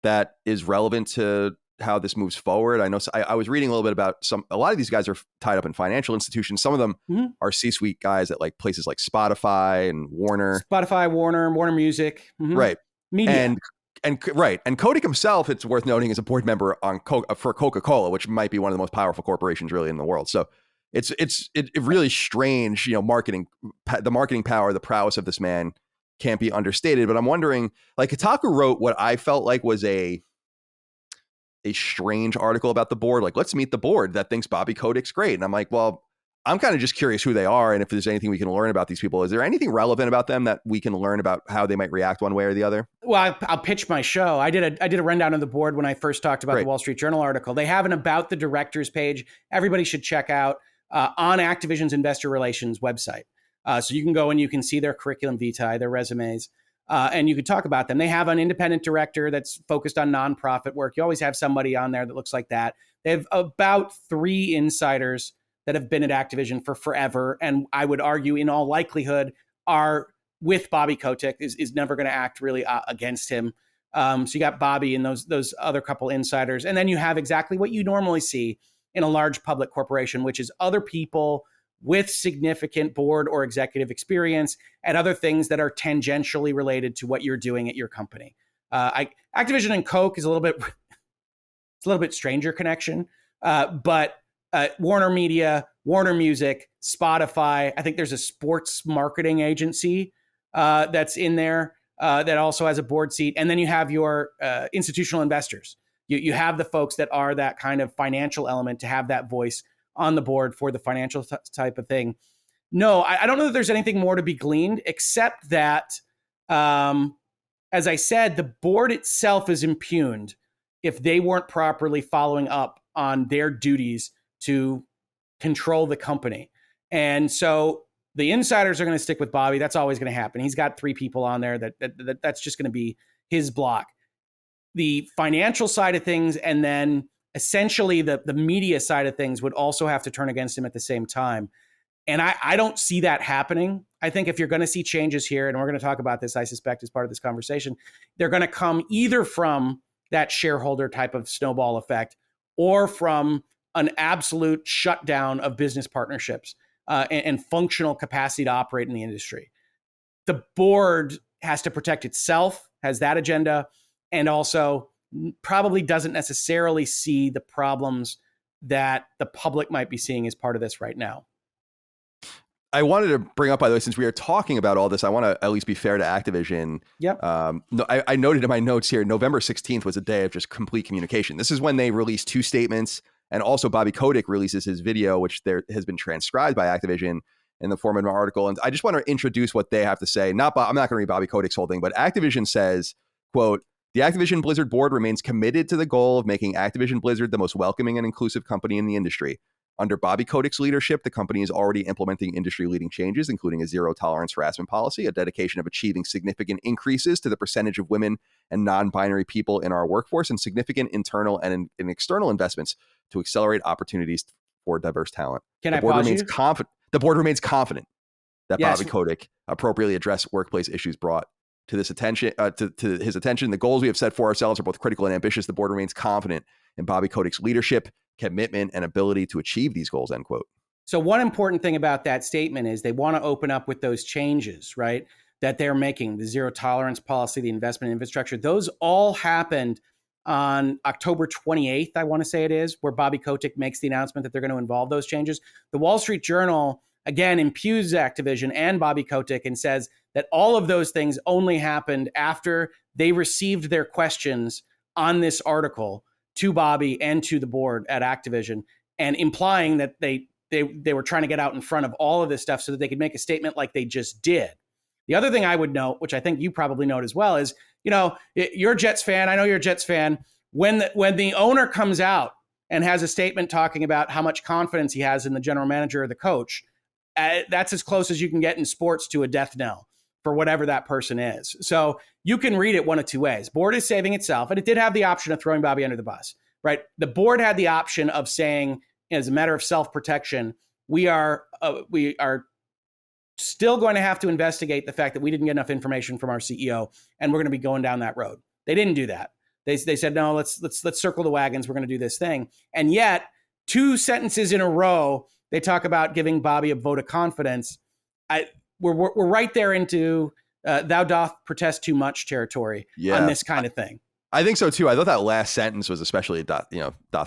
that is relevant to how this moves forward. I know I was reading a little bit about a lot of these guys are tied up in financial institutions. Some of them are C-suite guys at like places like Spotify and Warner. Warner Music. Right. Media. And right. And Kotick himself, it's worth noting, is a board member for Coca-Cola, which might be one of the most powerful corporations really in the world. So it's really strange, the marketing power, the prowess of this man can't be understated. But I'm wondering, like, Kotaku wrote what I felt like was a strange article about the board. Like, let's meet the board that thinks Bobby Kotick's great. And I'm like, well, I'm kind of just curious who they are and if there's anything we can learn about these people. Is there anything relevant about them that we can learn about how they might react one way or the other? Well, I'll pitch my show. I did a rundown of the board when I first talked about the Wall Street Journal article. They have an About the Directors page. Everybody should check out on Activision's investor relations website. So you can go and you can see their curriculum vitae, their resumes, and you can talk about them. They have an independent director that's focused on nonprofit work. You always have somebody on there that looks like that. They have about 3 insiders that have been at Activision for forever, and I would argue in all likelihood are with Bobby Kotick, is never going to act really against him. So you got Bobby and those other couple insiders, and then you have exactly what you normally see in a large public corporation, which is other people with significant board or executive experience and other things that are tangentially related to what you're doing at your company. Activision and Coke is a little bit stranger connection, but Warner Media, Warner Music, Spotify. I think there's a sports marketing agency that's in there that also has a board seat. And then you have your institutional investors. You have the folks that are that kind of financial element to have that voice on the board for the financial type of thing. No, I don't know that there's anything more to be gleaned, except that, as I said, the board itself is impugned if they weren't properly following up on their duties to control the company. And so the insiders are going to stick with Bobby. That's always going to happen. He's got 3 people on there that's just going to be his block. The financial side of things and then essentially the media side of things would also have to turn against him at the same time. And I don't see that happening. I think if you're going to see changes here, and we're going to talk about this, I suspect, as part of this conversation, they're going to come either from that shareholder type of snowball effect or from an absolute shutdown of business partnerships and functional capacity to operate in the industry. The board has to protect itself, has that agenda, and also probably doesn't necessarily see the problems that the public might be seeing as part of this right now. I wanted to bring up, by the way, since we are talking about all this, I want to at least be fair to Activision. Yep. No, I noted in my notes here, November 16th was a day of just complete communication. This is when they released 2 statements. And also Bobby Kotick releases his video, which there has been transcribed by Activision in the form of an article. And I just want to introduce what they have to say. I'm not going to read Bobby Kotick's whole thing, but Activision says, quote, "The Activision Blizzard board remains committed to the goal of making Activision Blizzard the most welcoming and inclusive company in the industry. Under Bobby Kotick's leadership, the company is already implementing industry-leading changes, including a zero-tolerance harassment policy, a dedication of achieving significant increases to the percentage of women and non-binary people in our workforce, and significant internal and external investments to accelerate opportunities for diverse talent." The board remains confident that Bobby Kotick appropriately addressed workplace issues brought to this attention, to his attention. The goals we have set for ourselves are both critical and ambitious. The board remains confident in Bobby Kotick's leadership, commitment, and ability to achieve these goals, end quote. So one important thing about that statement is they want to open up with those changes, right, that they're making, the zero tolerance policy, the investment infrastructure. Those all happened on October 28th, I want to say it is, where Bobby Kotick makes the announcement that they're going to involve those changes. The Wall Street Journal, again, impugns Activision and Bobby Kotick and says that all of those things only happened after they received their questions on this article to Bobby and to the board at Activision, and implying that they were trying to get out in front of all of this stuff so that they could make a statement like they just did. The other thing I would note, which I think you probably note as well, is, you're a Jets fan. I know you're a Jets fan. When the owner comes out and has a statement talking about how much confidence he has in the general manager or the coach, that's as close as you can get in sports to a death knell for whatever that person is. So you can read it one of two ways. Board is saving itself, and it did have the option of throwing Bobby under the bus, right? The board had the option of saying, as a matter of self-protection, we are still going to have to investigate the fact that we didn't get enough information from our CEO, and we're going to be going down that road. They didn't do that. They said, no, let's circle the wagons. We're going to do this thing. And yet, 2 sentences in a row, they talk about giving Bobby a vote of confidence. We're right there into thou doth protest too much territory on this kind of thing. I think so too. I thought that last sentence was especially doth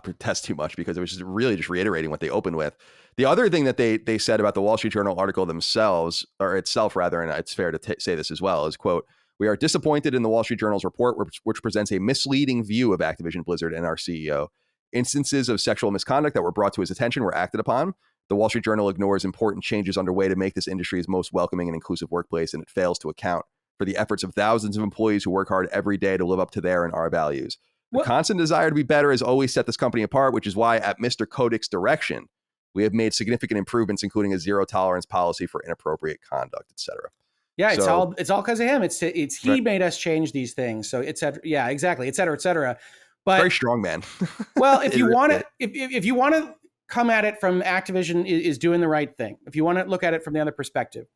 protest too much, because it was just really just reiterating what they opened with. The other thing that they said about the Wall Street Journal article themselves, or itself rather, and it's fair to say this as well, is, quote, "We are disappointed in the Wall Street Journal's report, which presents a misleading view of Activision Blizzard and our CEO. Instances of sexual misconduct that were brought to his attention were acted upon. The Wall Street Journal ignores important changes underway to make this industry's most welcoming and inclusive workplace, and it fails to account for the efforts of thousands of employees who work hard every day to live up to their and our values. The constant desire to be better has always set this company apart, which is why, at Mr. Kotick's direction, we have made significant improvements, including a zero tolerance policy for inappropriate conduct, etc." Yeah, it's all because of him. It's he right. made us change these things. So et cetera. Yeah, exactly, et cetera, et cetera. But very strong man. Well, if you want to, if you want to come at it from Activision is doing the right thing, if you want to look at it from the other perspective,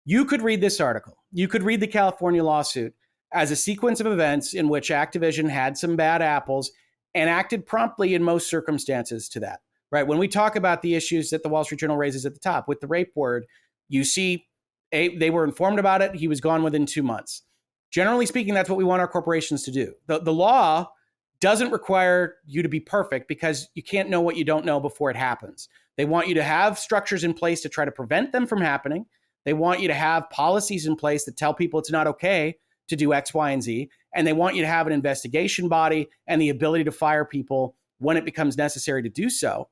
you could read this article. You could read the California lawsuit as a sequence of events in which Activision had some bad apples and acted promptly in most circumstances to that. Right? When we talk about the issues that the Wall Street Journal raises at the top with the rape word, you see they were informed about it. He was gone within 2 months. Generally speaking, that's what we want our corporations to do. The law doesn't require you to be perfect, because you can't know what you don't know before it happens. They want you to have structures in place to try to prevent them from happening. They want you to have policies in place that tell people it's not okay to do X, Y, and Z. And they want you to have an investigation body and the ability to fire people when it becomes necessary to do so.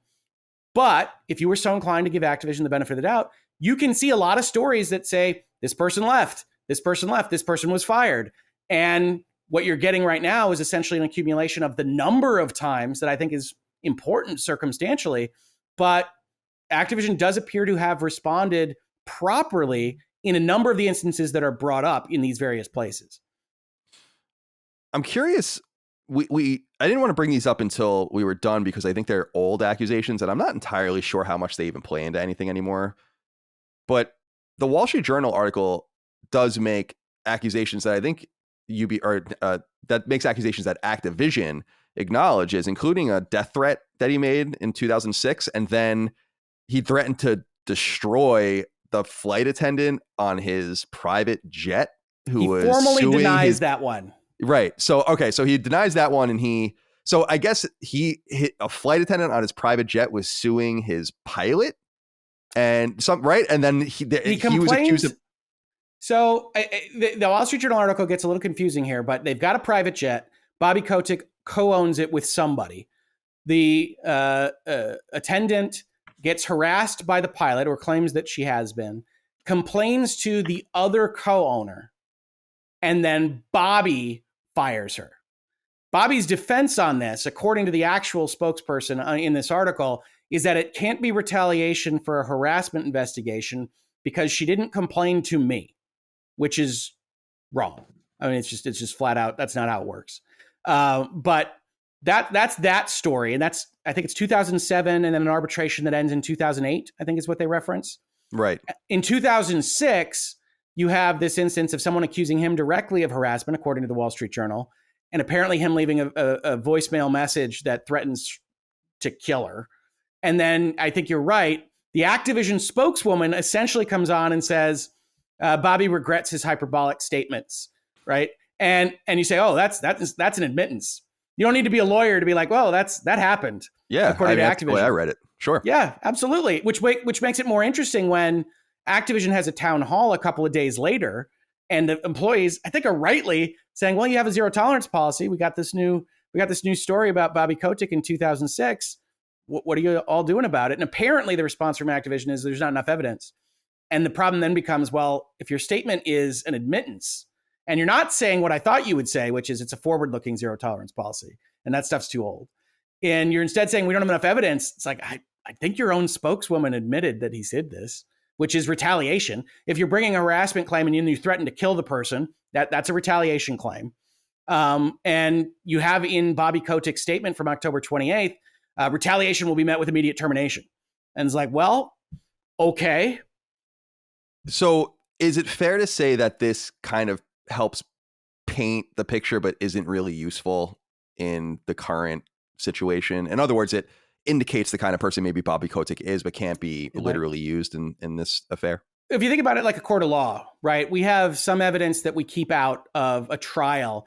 But if you were so inclined to give Activision the benefit of the doubt, you can see a lot of stories that say, this person left, this person left, this person was fired. And what you're getting right now is essentially an accumulation of the number of times that I think is important circumstantially. But Activision does appear to have responded properly in a number of the instances that are brought up in these various places. I'm curious. I didn't want to bring these up until we were done, because I think they're old accusations, and I'm not entirely sure how much they even play into anything anymore. But the Wall Street Journal article does make accusations that I think that makes accusations that Activision acknowledges, including a death threat that he made in 2006, and then he threatened to destroy the flight attendant on his private jet who was formally denies that one. Right. So, okay. So he denies that one, and so I guess he hit a flight attendant on his private jet was suing his pilot and right. And then he was accused of. So the Wall Street Journal article gets a little confusing here, but they've got a private jet. Bobby Kotick co-owns it with somebody. The attendant gets harassed by the pilot, or claims that she has been, complains to the other co-owner, and then Bobby fires her. Bobby's defense on this, according to the actual spokesperson in this article, is that it can't be retaliation for a harassment investigation because she didn't complain to me, which is wrong. I mean, it's just flat out, that's not how it works. But that's that story. And I think it's 2007, and then an arbitration that ends in 2008, I think is what they reference. Right. In 2006, you have this instance of someone accusing him directly of harassment, according to the Wall Street Journal, and apparently him leaving a voicemail message that threatens to kill her. And then I think you're right. The Activision spokeswoman essentially comes on and says, Bobby regrets his hyperbolic statements, right? And you say, oh, that's an admittance. You don't need to be a lawyer to be like, well, that happened. Yeah, according to Activision. That's the way I read it. Sure. Yeah, absolutely. Which makes it more interesting when Activision has a town hall a couple of days later And the employees, I think, are rightly saying, well, you have a zero tolerance policy. We got this new story about Bobby Kotick in 2006. What are you all doing about it? And apparently the response from Activision is there's not enough evidence. And the problem then becomes, well, if your statement is an admittance and you're not saying what I thought you would say, which is it's a forward-looking zero tolerance policy, and that stuff's too old, and you're instead saying we don't have enough evidence, it's like, I think your own spokeswoman admitted that he said this, which is retaliation. If you're bringing a harassment claim and you threaten to kill the person, that's a retaliation claim. And you have in Bobby Kotick's statement from October 28th, retaliation will be met with immediate termination. And it's like, well, okay. So is it fair to say that this kind of helps paint the picture, but isn't really useful in the current situation? In other words, it indicates the kind of person maybe Bobby Kotick is, but can't be literally used in this affair? If you think about it like a court of law, right? We have some evidence that we keep out of a trial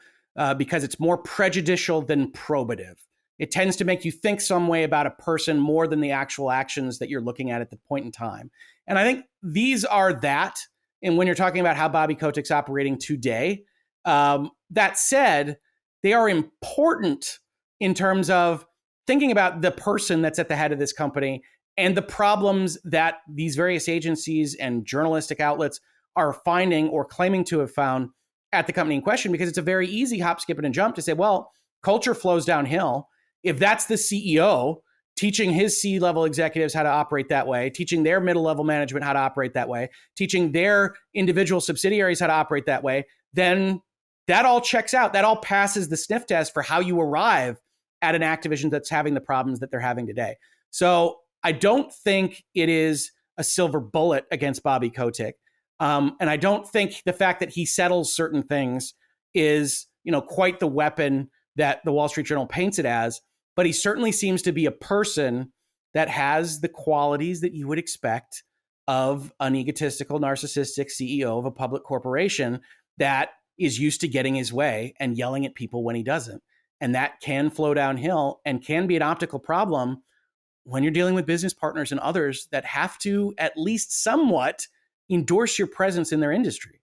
because it's more prejudicial than probative. It tends to make you think some way about a person more than the actual actions that you're looking at the point in time. And I think these are that. And when you're talking about how Bobby Kotick's operating today, that said, they are important in terms of thinking about the person that's at the head of this company and the problems that these various agencies and journalistic outlets are finding or claiming to have found at the company in question, because it's a very easy hop, skip, and jump to say, well, culture flows downhill. If that's the CEO teaching his C-level executives how to operate that way, teaching their middle-level management how to operate that way, teaching their individual subsidiaries how to operate that way, then that all checks out. That all passes the sniff test for how you arrive at an Activision that's having the problems that they're having today. So I don't think it is a silver bullet against Bobby Kotick. And I don't think the fact that he settles certain things is, quite the weapon that the Wall Street Journal paints it as. But he certainly seems to be a person that has the qualities that you would expect of an egotistical, narcissistic CEO of a public corporation that is used to getting his way and yelling at people when he doesn't. And that can flow downhill and can be an optical problem when you're dealing with business partners and others that have to at least somewhat endorse your presence in their industry.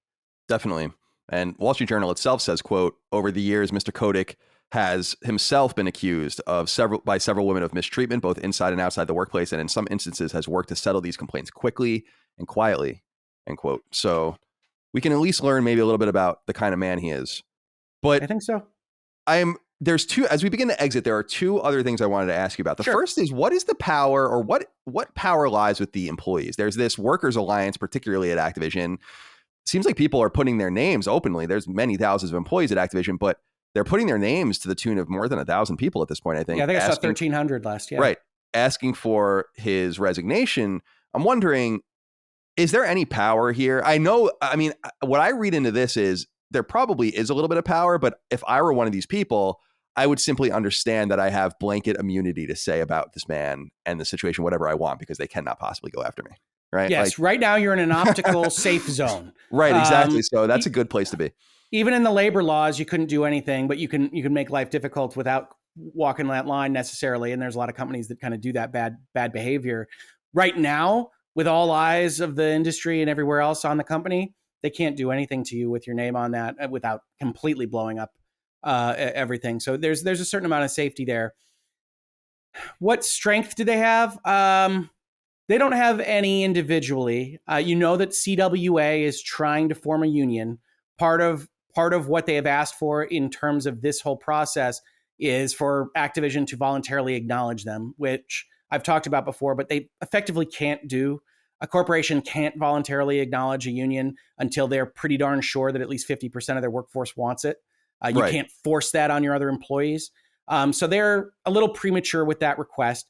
Definitely. And Wall Street Journal itself says, quote, over the years, Mr. Kotick has himself been accused of several women of mistreatment, both inside and outside the workplace, and in some instances has worked to settle these complaints quickly and quietly, end quote. So we can at least learn maybe a little bit about the kind of man he is. But I think so. There's two, as we begin to exit, there are two other things I wanted to ask you about. The first is, what is the power, or what power lies with the employees? There's this workers alliance, particularly at Activision. Seems like people are putting their names openly. There's many thousands of employees at Activision, but they're putting their names to the tune of more than 1,000 people at this point, I think. Yeah, I think I saw 1,300 last year. Right. Asking for his resignation. I'm wondering, is there any power here? What I read into this is there probably is a little bit of power, but if I were one of these people, I would simply understand that I have blanket immunity to say about this man and the situation whatever I want, because they cannot possibly go after me. Right? Yes. Right now you're in an optical safe zone. Right. Exactly. So that's a good place to be. Even in the labor laws, you couldn't do anything, but you can make life difficult without walking that line necessarily. And there's a lot of companies that kind of do that bad behavior. Right now, with all eyes of the industry and everywhere else on the company, they can't do anything to you with your name on that without completely blowing up everything. So there's a certain amount of safety there. What strength do they have? They don't have any individually. You know that CWA is trying to form a union. Part of what they have asked for in terms of this whole process is for Activision to voluntarily acknowledge them, which I've talked about before, but they effectively can't do. A corporation can't voluntarily acknowledge a union until they're pretty darn sure that at least 50% of their workforce wants it. You can't force that on your other employees. So they're a little premature with that request.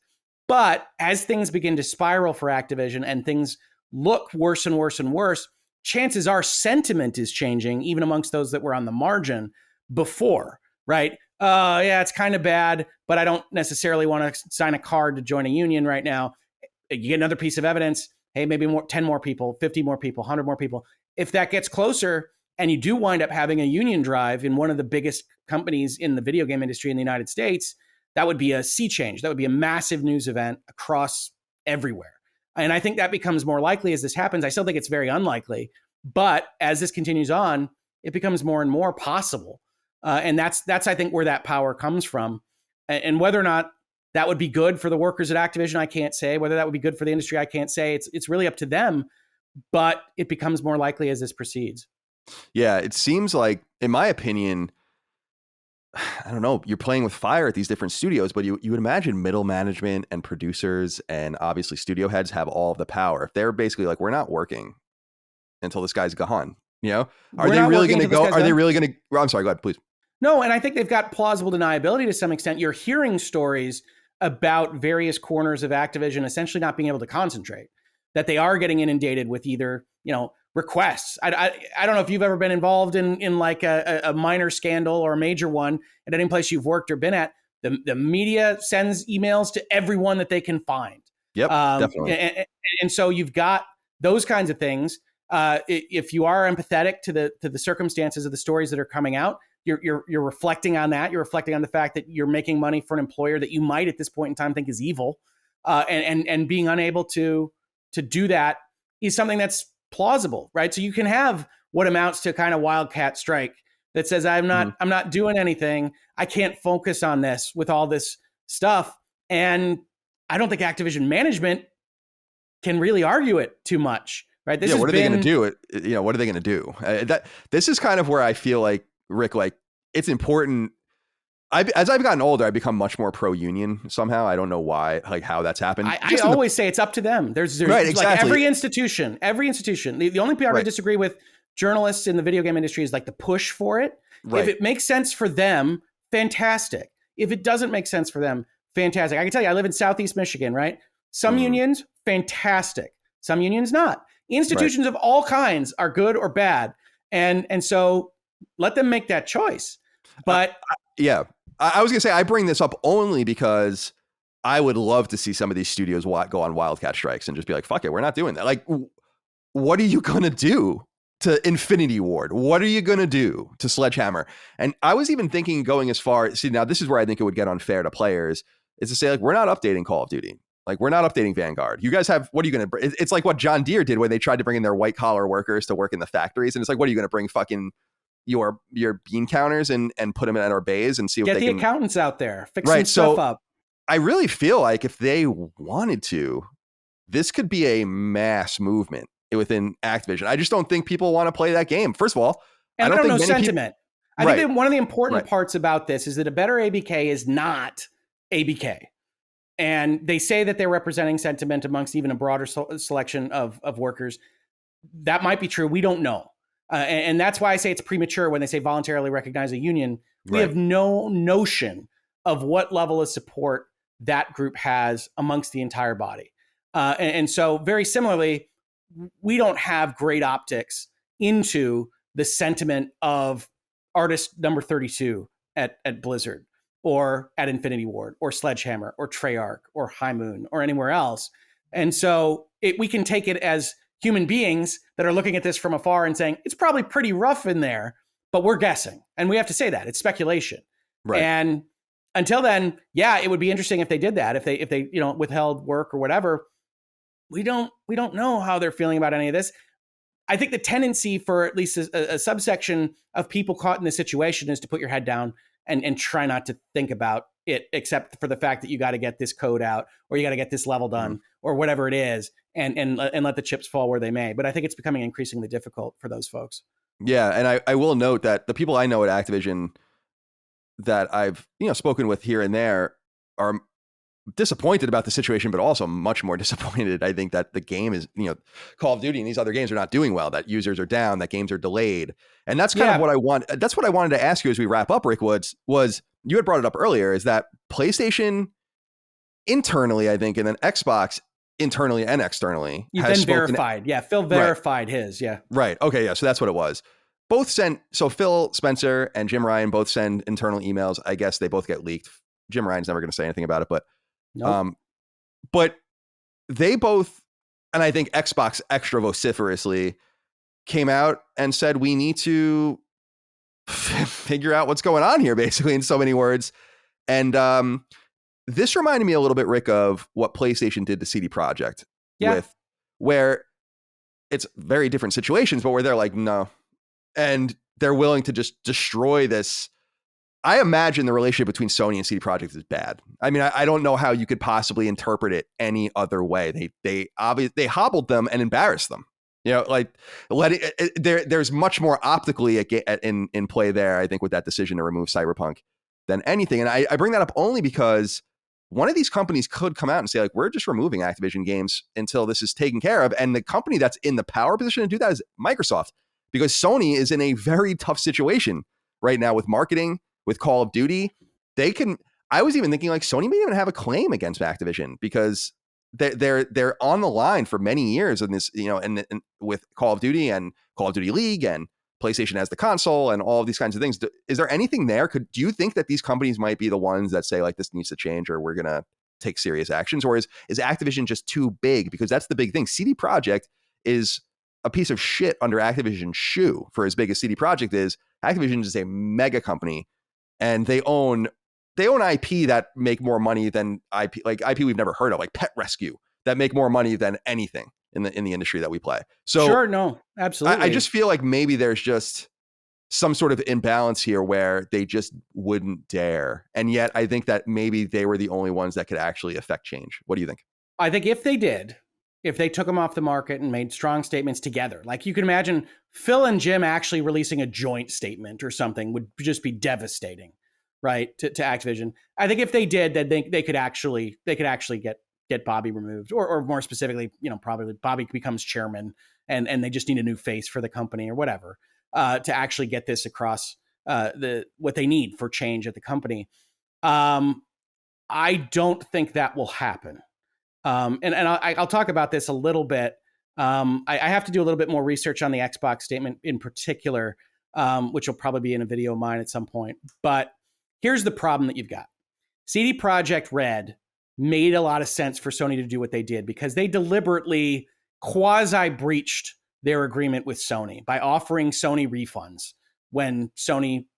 But as things begin to spiral for Activision and things look worse and worse and worse, chances are sentiment is changing, even amongst those that were on the margin before, right? Yeah, it's kind of bad, but I don't necessarily want to sign a card to join a union right now. You get another piece of evidence. Hey, maybe 10 more people, 50 more people, 100 more people. If that gets closer and you do wind up having a union drive in one of the biggest companies in the video game industry in the United States, that would be a sea change. That would be a massive news event across everywhere. And I think that becomes more likely as this happens. I still think it's very unlikely, But as this continues on, it becomes more and more possible. And that's I think where that power comes from. And whether or not that would be good for the workers at Activision, I can't say. Whether that would be good for the industry, I can't say. It's really up to them. But it becomes more likely as this proceeds. Yeah, it seems like, in my opinion, I don't know, you're playing with fire at these different studios, but you would imagine middle management and producers and obviously studio heads have all of the power. If they're basically like, we're not working until this guy's gone, are they really going to go? Are they really going to? I'm sorry, go ahead, please. No, and I think they've got plausible deniability to some extent. You're hearing stories about various corners of Activision essentially not being able to concentrate, that they are getting inundated with either, requests. I don't know if you've ever been involved in like a minor scandal or a major one at any place you've worked or been at. The media sends emails to everyone that they can find. Yep, definitely. And so you've got those kinds of things. If you are empathetic to the circumstances of the stories that are coming out, you're reflecting on that. You're reflecting on the fact that you're making money for an employer that you might at this point in time think is evil, and being unable to do that is something that's plausible, right? So you can have what amounts to kind of wildcat strike that says, I'm not doing anything. I can't focus on this with all this stuff. And I don't think Activision management can really argue it too much, right? What are they going to do? What are they going to do? This is kind of where I feel like, Rick, like it's important. As I've gotten older, I've become much more pro-union somehow. I don't know why, like how that's happened. I always say it's up to them. There's right, exactly. Like every institution. The only part I disagree with journalists in the video game industry is like the push for it. Right. If it makes sense for them, fantastic. If it doesn't make sense for them, fantastic. I can tell you, I live in Southeast Michigan, right? Some unions, fantastic. Some unions, not. Institutions of all kinds are good or bad. And so let them make that choice. But I was going to say, I bring this up only because I would love to see some of these studios go on wildcat strikes and just be like, fuck it, we're not doing that. Like, what are you going to do to Infinity Ward? What are you going to do to Sledgehammer? And I was even thinking going as far, now this is where I think it would get unfair to players, is to say, like, we're not updating Call of Duty. Like, we're not updating Vanguard. You guys have, what are you going to, it's like what John Deere did when they tried to bring in their white collar workers to work in the factories. And it's like, what are you going to bring fucking your bean counters and put them in our bays and see what they can. Get the accountants out there, fix some stuff up. I really feel like if they wanted to, this could be a mass movement within Activision. I just don't think people want to play that game. First of all, and I don't know sentiment. I think that one of the important parts about this is that a better ABK is not ABK. And they say that they're representing sentiment amongst even a broader selection of workers. That might be true. We don't know. And that's why I say it's premature when they say voluntarily recognize a union. We have no notion of what level of support that group has amongst the entire body. And so very similarly, we don't have great optics into the sentiment of artist number 32 at Blizzard or at Infinity Ward or Sledgehammer or Treyarch or High Moon or anywhere else. And so we can take it as human beings that are looking at this from afar and saying, it's probably pretty rough in there, but we're guessing. And we have to say that. It's speculation. Right. And until then, it would be interesting if they did that, if they withheld work or whatever. We don't know how they're feeling about any of this. I think the tendency for at least a subsection of people caught in this situation is to put your head down and try not to think about it, except for the fact that you got to get this code out or you got to get this level done or whatever it is, and let the chips fall where they may. But I think it's becoming increasingly difficult for those folks. Yeah, and I will note that the people I know at Activision that I've spoken with here and there are disappointed about the situation, but also much more disappointed, I think, that the game is, Call of Duty and these other games are not doing well, that users are down, that games are delayed. And that's kind of what I want. That's what I wanted to ask you as we wrap up, Rick Woods, was you had brought it up earlier, is that PlayStation internally, I think, and then Xbox internally and externally. You've been verified. Yeah. Phil verified his. Yeah. Right. Okay. Yeah. So that's what it was. Both sent. So Phil Spencer and Jim Ryan both send internal emails. I guess they both get leaked. Jim Ryan's never going to say anything about it, but but they both, and I think Xbox extra vociferously came out and said, we need to figure out what's going on here, basically, in so many words. And this reminded me a little bit, Rick, of what PlayStation did to CD Projekt where it's very different situations, but where they're like, no, and they're willing to just destroy this. I imagine the relationship between Sony and CD Projekt is bad. I mean, I don't know how you could possibly interpret it any other way. They obviously hobbled them and embarrassed them. You know, like there's much more optically in play there, I think, with that decision to remove Cyberpunk than anything. And I bring that up only because one of these companies could come out and say, like, we're just removing Activision games until this is taken care of. And the company that's in the power position to do that is Microsoft, because Sony is in a very tough situation right now with marketing, with Call of Duty. I was even thinking like Sony may even have a claim against Activision because they're on the line for many years in this, you know, and with Call of Duty and Call of Duty League and PlayStation as the console and all of these kinds of things. Is there anything there? Do you think that these companies might be the ones that say like this needs to change or we're going to take serious actions? Or is Activision just too big? Because that's the big thing. CD Projekt is a piece of shit under Activision's shoe for as big as CD Projekt is. Activision is a mega company and they own IP that make more money than IP we've never heard of, like Pet Rescue, that make more money than anything in the industry that we play. So sure, no, absolutely. I just feel like maybe there's just some sort of imbalance here where they just wouldn't dare. And yet I think that maybe they were the only ones that could actually affect change. What do you think? I think if they took them off the market and made strong statements together, like you can imagine Phil and Jim actually releasing a joint statement or something would just be devastating, right? To Activision. I think if they did, then they could actually get Bobby removed, or more specifically, you know, probably Bobby becomes chairman and they just need a new face for the company or whatever, to actually get this across what they need for change at the company. I don't think that will happen. And I'll talk about this a little bit. I have to do a little bit more research on the Xbox statement in particular, which will probably be in a video of mine at some point. But here's the problem that you've got. CD Projekt Red made a lot of sense for Sony to do what they did because they deliberately quasi-breached their agreement with Sony by offering Sony refunds when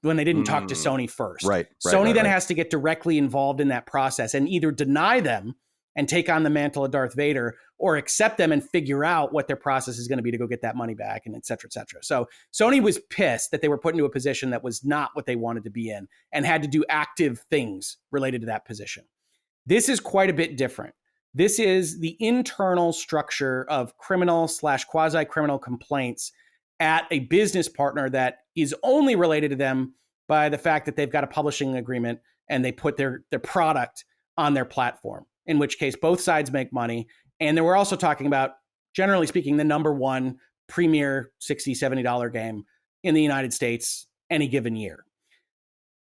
they didn't talk to Sony first. Sony then has to get directly involved in that process and either deny them and take on the mantle of Darth Vader or accept them and figure out what their process is going to be to go get that money back, and et cetera, et cetera. So Sony was pissed that they were put into a position that was not what they wanted to be in and had to do active things related to that position. This is quite a bit different. This is the internal structure of criminal/quasi-criminal complaints at a business partner that is only related to them by the fact that they've got a publishing agreement and they put their product on their platform, in which case both sides make money. And then we're also talking about, generally speaking, the number one premier $60, $70 game in the United States any given year.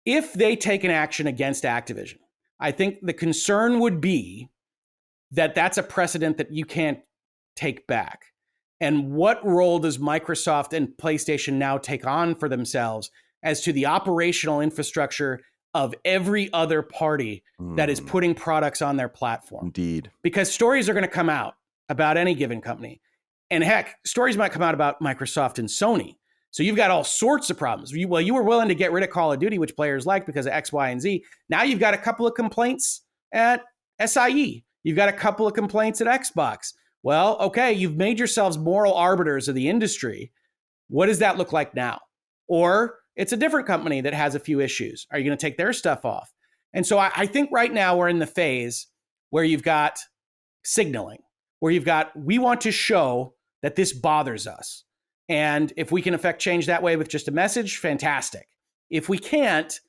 If they take an action against Activision, I think the concern would be that that's a precedent that you can't take back. And what role does Microsoft and PlayStation now take on for themselves as to the operational infrastructure of every other party that is putting products on their platform? Indeed. Because stories are going to come out about any given company. And heck, stories might come out about Microsoft and Sony. So you've got all sorts of problems. You were willing to get rid of Call of Duty, which players like because of X, Y, and Z. Now you've got a couple of complaints at SIE. You've got a couple of complaints at Xbox. Well, okay, you've made yourselves moral arbiters of the industry. What does that look like now? Or it's a different company that has a few issues. Are you going to take their stuff off? And so I think right now we're in the phase where you've got signaling, where you've got, we want to show that this bothers us. And if we can affect change that way with just a message, fantastic. If we can't,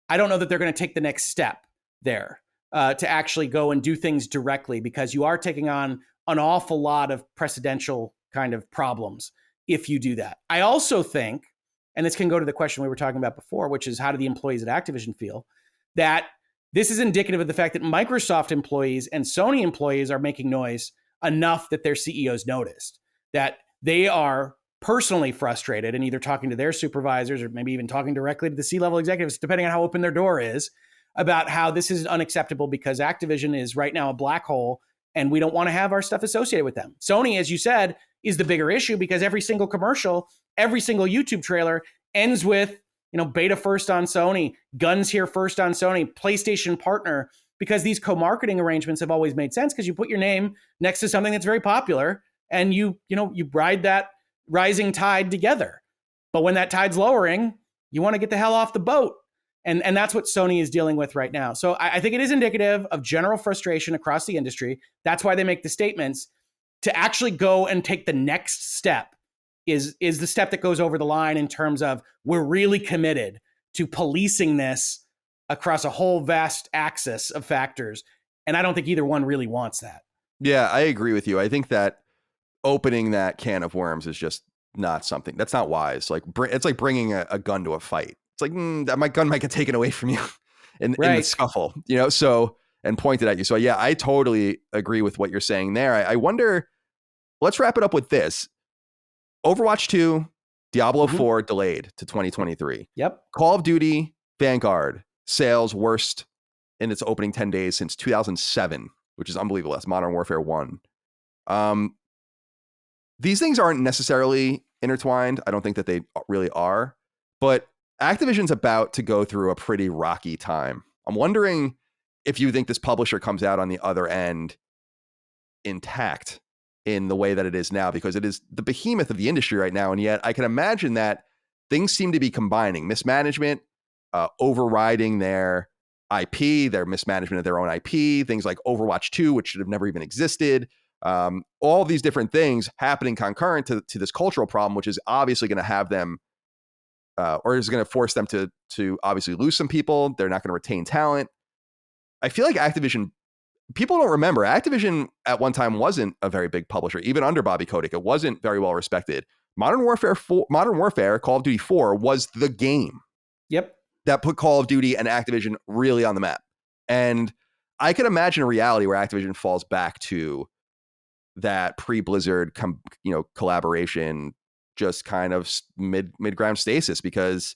I don't know that they're going to take the next step there to actually go and do things directly, because you are taking on an awful lot of precedential kind of problems if you do that. I also think, and this can go to the question we were talking about before, which is how do the employees at Activision feel, that this is indicative of the fact that Microsoft employees and Sony employees are making noise enough that their CEOs noticed, that they are personally frustrated and either talking to their supervisors or maybe even talking directly to the C-level executives, depending on how open their door is, about how this is unacceptable because Activision is right now a black hole and we don't want to have our stuff associated with them. Sony, as you said, is the bigger issue because every single commercial, every single YouTube trailer ends with, beta first on Sony, guns here first on Sony, PlayStation partner, because these co-marketing arrangements have always made sense because you put your name next to something that's very popular and you ride that rising tide together. But when that tide's lowering, you want to get the hell off the boat. And that's what Sony is dealing with right now. So I think it is indicative of general frustration across the industry. That's why they make the statements. To actually go and take the next step is the step that goes over the line in terms of we're really committed to policing this across a whole vast axis of factors. And I don't think either one really wants that. Yeah, I agree with you. I think that opening that can of worms is just not something that's not wise. Like it's like bringing a gun to a fight. It's like my gun might get taken away from you in the scuffle, so, and pointed at you. So yeah, I totally agree with what you're saying there. I wonder, let's wrap it up with this. Overwatch 2, Diablo 4 delayed to 2023. Yep. Call of Duty Vanguard sales worst in its opening 10 days since 2007, which is unbelievable. That's Modern Warfare 1. These things aren't necessarily intertwined. I don't think that they really are, but Activision's about to go through a pretty rocky time. I'm wondering if you think this publisher comes out on the other end intact in the way that it is now, because it is the behemoth of the industry right now. And yet I can imagine that things seem to be combining mismanagement, overriding their IP, their mismanagement of their own IP, things like Overwatch 2, which should have never even existed. All of these different things happening concurrent to this cultural problem, which is obviously going to have them or is going to force them to obviously lose some people. They're not going to retain talent. I feel like Activision, people don't remember, Activision at one time wasn't a very big publisher, even under Bobby Kotick. It wasn't very well respected. Modern Warfare, Call of Duty 4 was the game. Yep. That put Call of Duty and Activision really on the map. And I could imagine a reality where Activision falls back to that pre-Blizzard collaboration, just kind of mid-ground stasis, because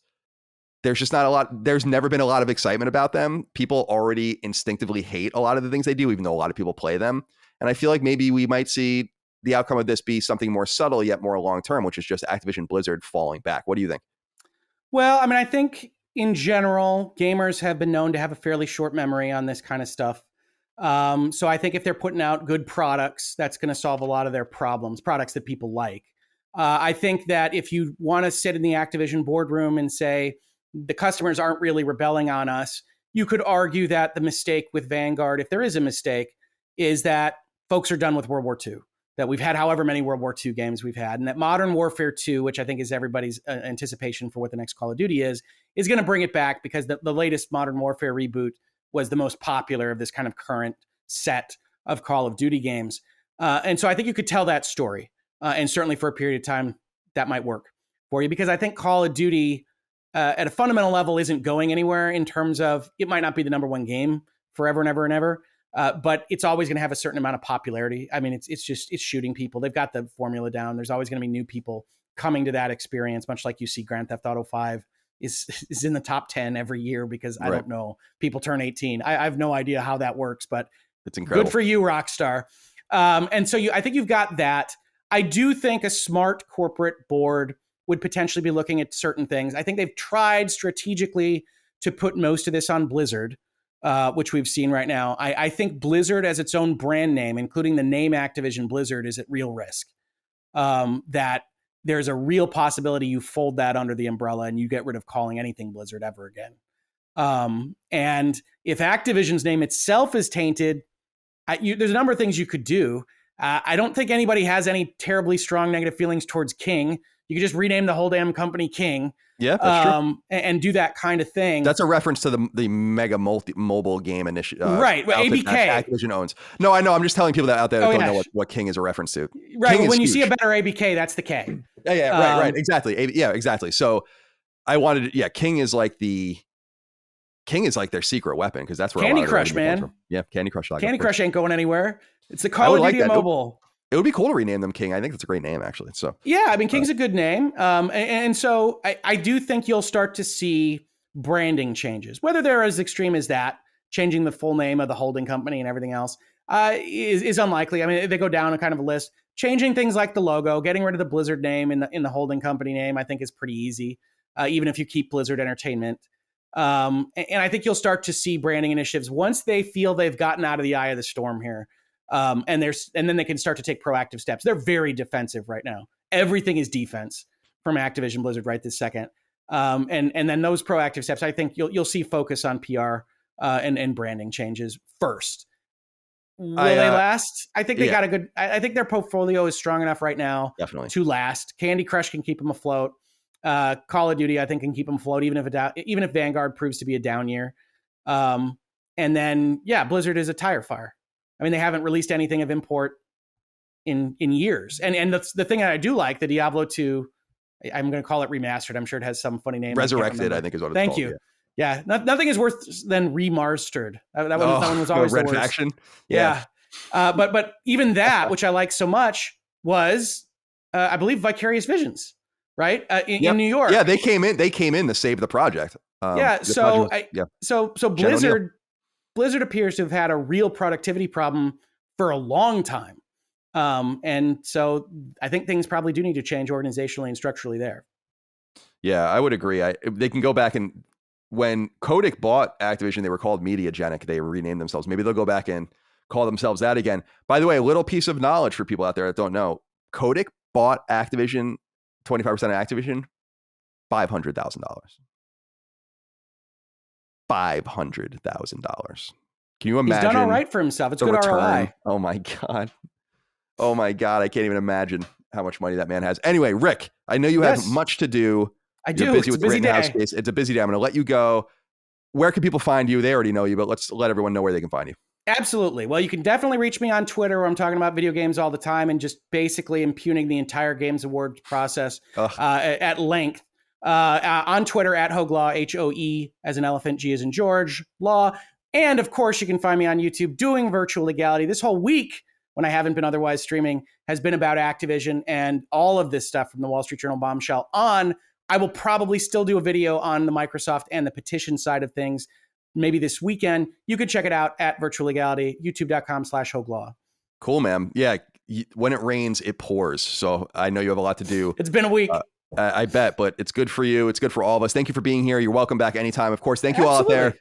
there's just not a lot, there's never been a lot of excitement about them. People already instinctively hate a lot of the things they do, even though a lot of people play them. And I feel like maybe we might see the outcome of this be something more subtle yet more long-term, which is just Activision Blizzard falling back. What do you think? Well, I mean, I think in general, gamers have been known to have a fairly short memory on this kind of stuff. So I think if they're putting out good products, that's going to solve a lot of their problems, products that people like. I think that if you want to sit in the Activision boardroom and say the customers aren't really rebelling on us, you could argue that the mistake with Vanguard, if there is a mistake, is that folks are done with World War II, that we've had however many World War II games we've had, and that Modern Warfare 2, which I think is everybody's anticipation for what the next Call of Duty is going to bring it back, because the latest Modern Warfare reboot was the most popular of this kind of current set of Call of Duty games. And so I think you could tell that story. And certainly for a period of time, that might work for you, because I think Call of Duty at a fundamental level isn't going anywhere in terms of, it might not be the number one game forever and ever and ever, but it's always going to have a certain amount of popularity. I mean, it's shooting people. They've got the formula down. There's always going to be new people coming to that experience, much like you see Grand Theft Auto 5 is in the top 10 every year, because I don't know, people turn 18. I have no idea how that works, but it's incredible. Good for you, Rockstar. And so I think you've got that. I do think a smart corporate board would potentially be looking at certain things. I think they've tried strategically to put most of this on Blizzard, which we've seen right now. I think Blizzard as its own brand name, including the name Activision Blizzard, is at real risk. That there's a real possibility you fold that under the umbrella and you get rid of calling anything Blizzard ever again. And if Activision's name itself is tainted, there's a number of things you could do. I don't think anybody has any terribly strong negative feelings towards King. You could just rename the whole damn company King. Yeah, that's true. And do that kind of thing. That's a reference to the mega mobile game initiative. Right, ABK. Activision owns. No, I know. I'm just telling people that out there that don't know what King is a reference to. Right, King when you see a better ABK, that's the K. Yeah, right, exactly. Yeah, exactly. So I wanted to, King is like their secret weapon, because that's where Candy Crush, man. Yeah, Candy Crush. Candy Crush ain't going anywhere. It's the Call of Duty mobile. It would be cool to rename them King. I think that's a great name, actually. So yeah, I mean, King's a good name. And so I do think you'll start to see branding changes, whether they're as extreme as that, changing the full name of the holding company and everything else is unlikely. I mean, they go down a kind of a list. Changing things like the logo, getting rid of the Blizzard name in the holding company name, I think is pretty easy, even if you keep Blizzard Entertainment. And I think you'll start to see branding initiatives once they feel they've gotten out of the eye of the storm here. And then they can start to take proactive steps. They're very defensive right now. Everything is defense from Activision Blizzard right this second. And then those proactive steps, I think you'll see focus on PR and branding changes first. Will they last? I think they got a good. I think their portfolio is strong enough right now to last. Candy Crush can keep them afloat. Call of Duty, I think, can keep them afloat even if Vanguard proves to be a down year. And then Blizzard is a tire fire. I mean, they haven't released anything of import in years. And the thing that I do like, the Diablo 2, I'm going to call it remastered. I'm sure it has some funny name. Resurrected, I think is what it's called. Thank you. Yeah, nothing is worse than remastered. That one was always Red the worst. Faction. Yeah. But even that, which I like so much, was I believe Vicarious Visions, right? In New York. Yeah, they came in to save the project. So Blizzard appears to have had a real productivity problem for a long time. And so I think things probably do need to change organizationally and structurally there. Yeah, I would agree. They can go back and when Kotick bought Activision, they were called Mediagenic. They renamed themselves. Maybe they'll go back and call themselves that again. By the way, a little piece of knowledge for people out there that don't know. Kotick bought Activision, 25% of Activision, $500,000. $500,000. Can you imagine? He's done all right for himself. It's good return? ROI. Oh my God. I can't even imagine how much money that man has. Anyway, Rick, I know you have much to do. I do. Busy it's with a busy day. House case. It's a busy day. I'm going to let you go. Where can people find you? They already know you, but let's let everyone know where they can find you. Absolutely. Well, you can definitely reach me on Twitter where I'm talking about video games all the time and just basically impugning the entire Games Awards process at length. On Twitter at Hoeglaw, HOE as an elephant, G as in George, Law. And of course, you can find me on YouTube doing virtual legality. This whole week, when I haven't been otherwise streaming, has been about Activision and all of this stuff from the Wall Street Journal bombshell on. I will probably still do a video on the Microsoft and the petition side of things maybe this weekend. You can check it out at virtual legality, youtube.com/Hoeglaw. Cool, man. Yeah. When it rains, it pours. So I know you have a lot to do. It's been a week. I bet, but it's good for you. It's good for all of us. Thank you for being here. You're welcome back anytime. Of course, thank you all out there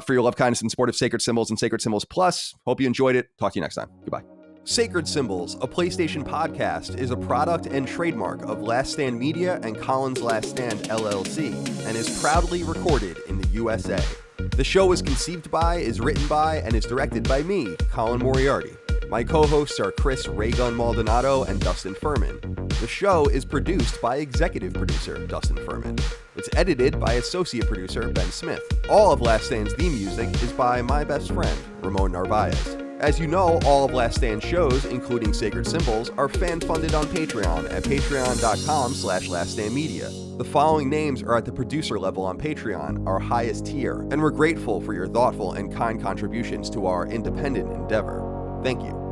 for your love, kindness, and support of Sacred Symbols and Sacred Symbols Plus. Hope you enjoyed it. Talk to you next time. Goodbye. Sacred Symbols, a PlayStation podcast, is a product and trademark of Last Stand Media and Colin's Last Stand LLC and is proudly recorded in the USA. The show is conceived by, is written by, and is directed by me, Colin Moriarty. My co-hosts are Chris Raygun Maldonado and Dustin Furman. The show is produced by executive producer Dustin Furman. It's edited by associate producer Ben Smith. All of Last Stand's theme music is by my best friend, Ramon Narvaez. As you know, all of Last Stand shows, including Sacred Symbols, are fan-funded on Patreon at patreon.com/laststandmedia. The following names are at the producer level on Patreon, our highest tier, and we're grateful for your thoughtful and kind contributions to our independent endeavor. Thank you.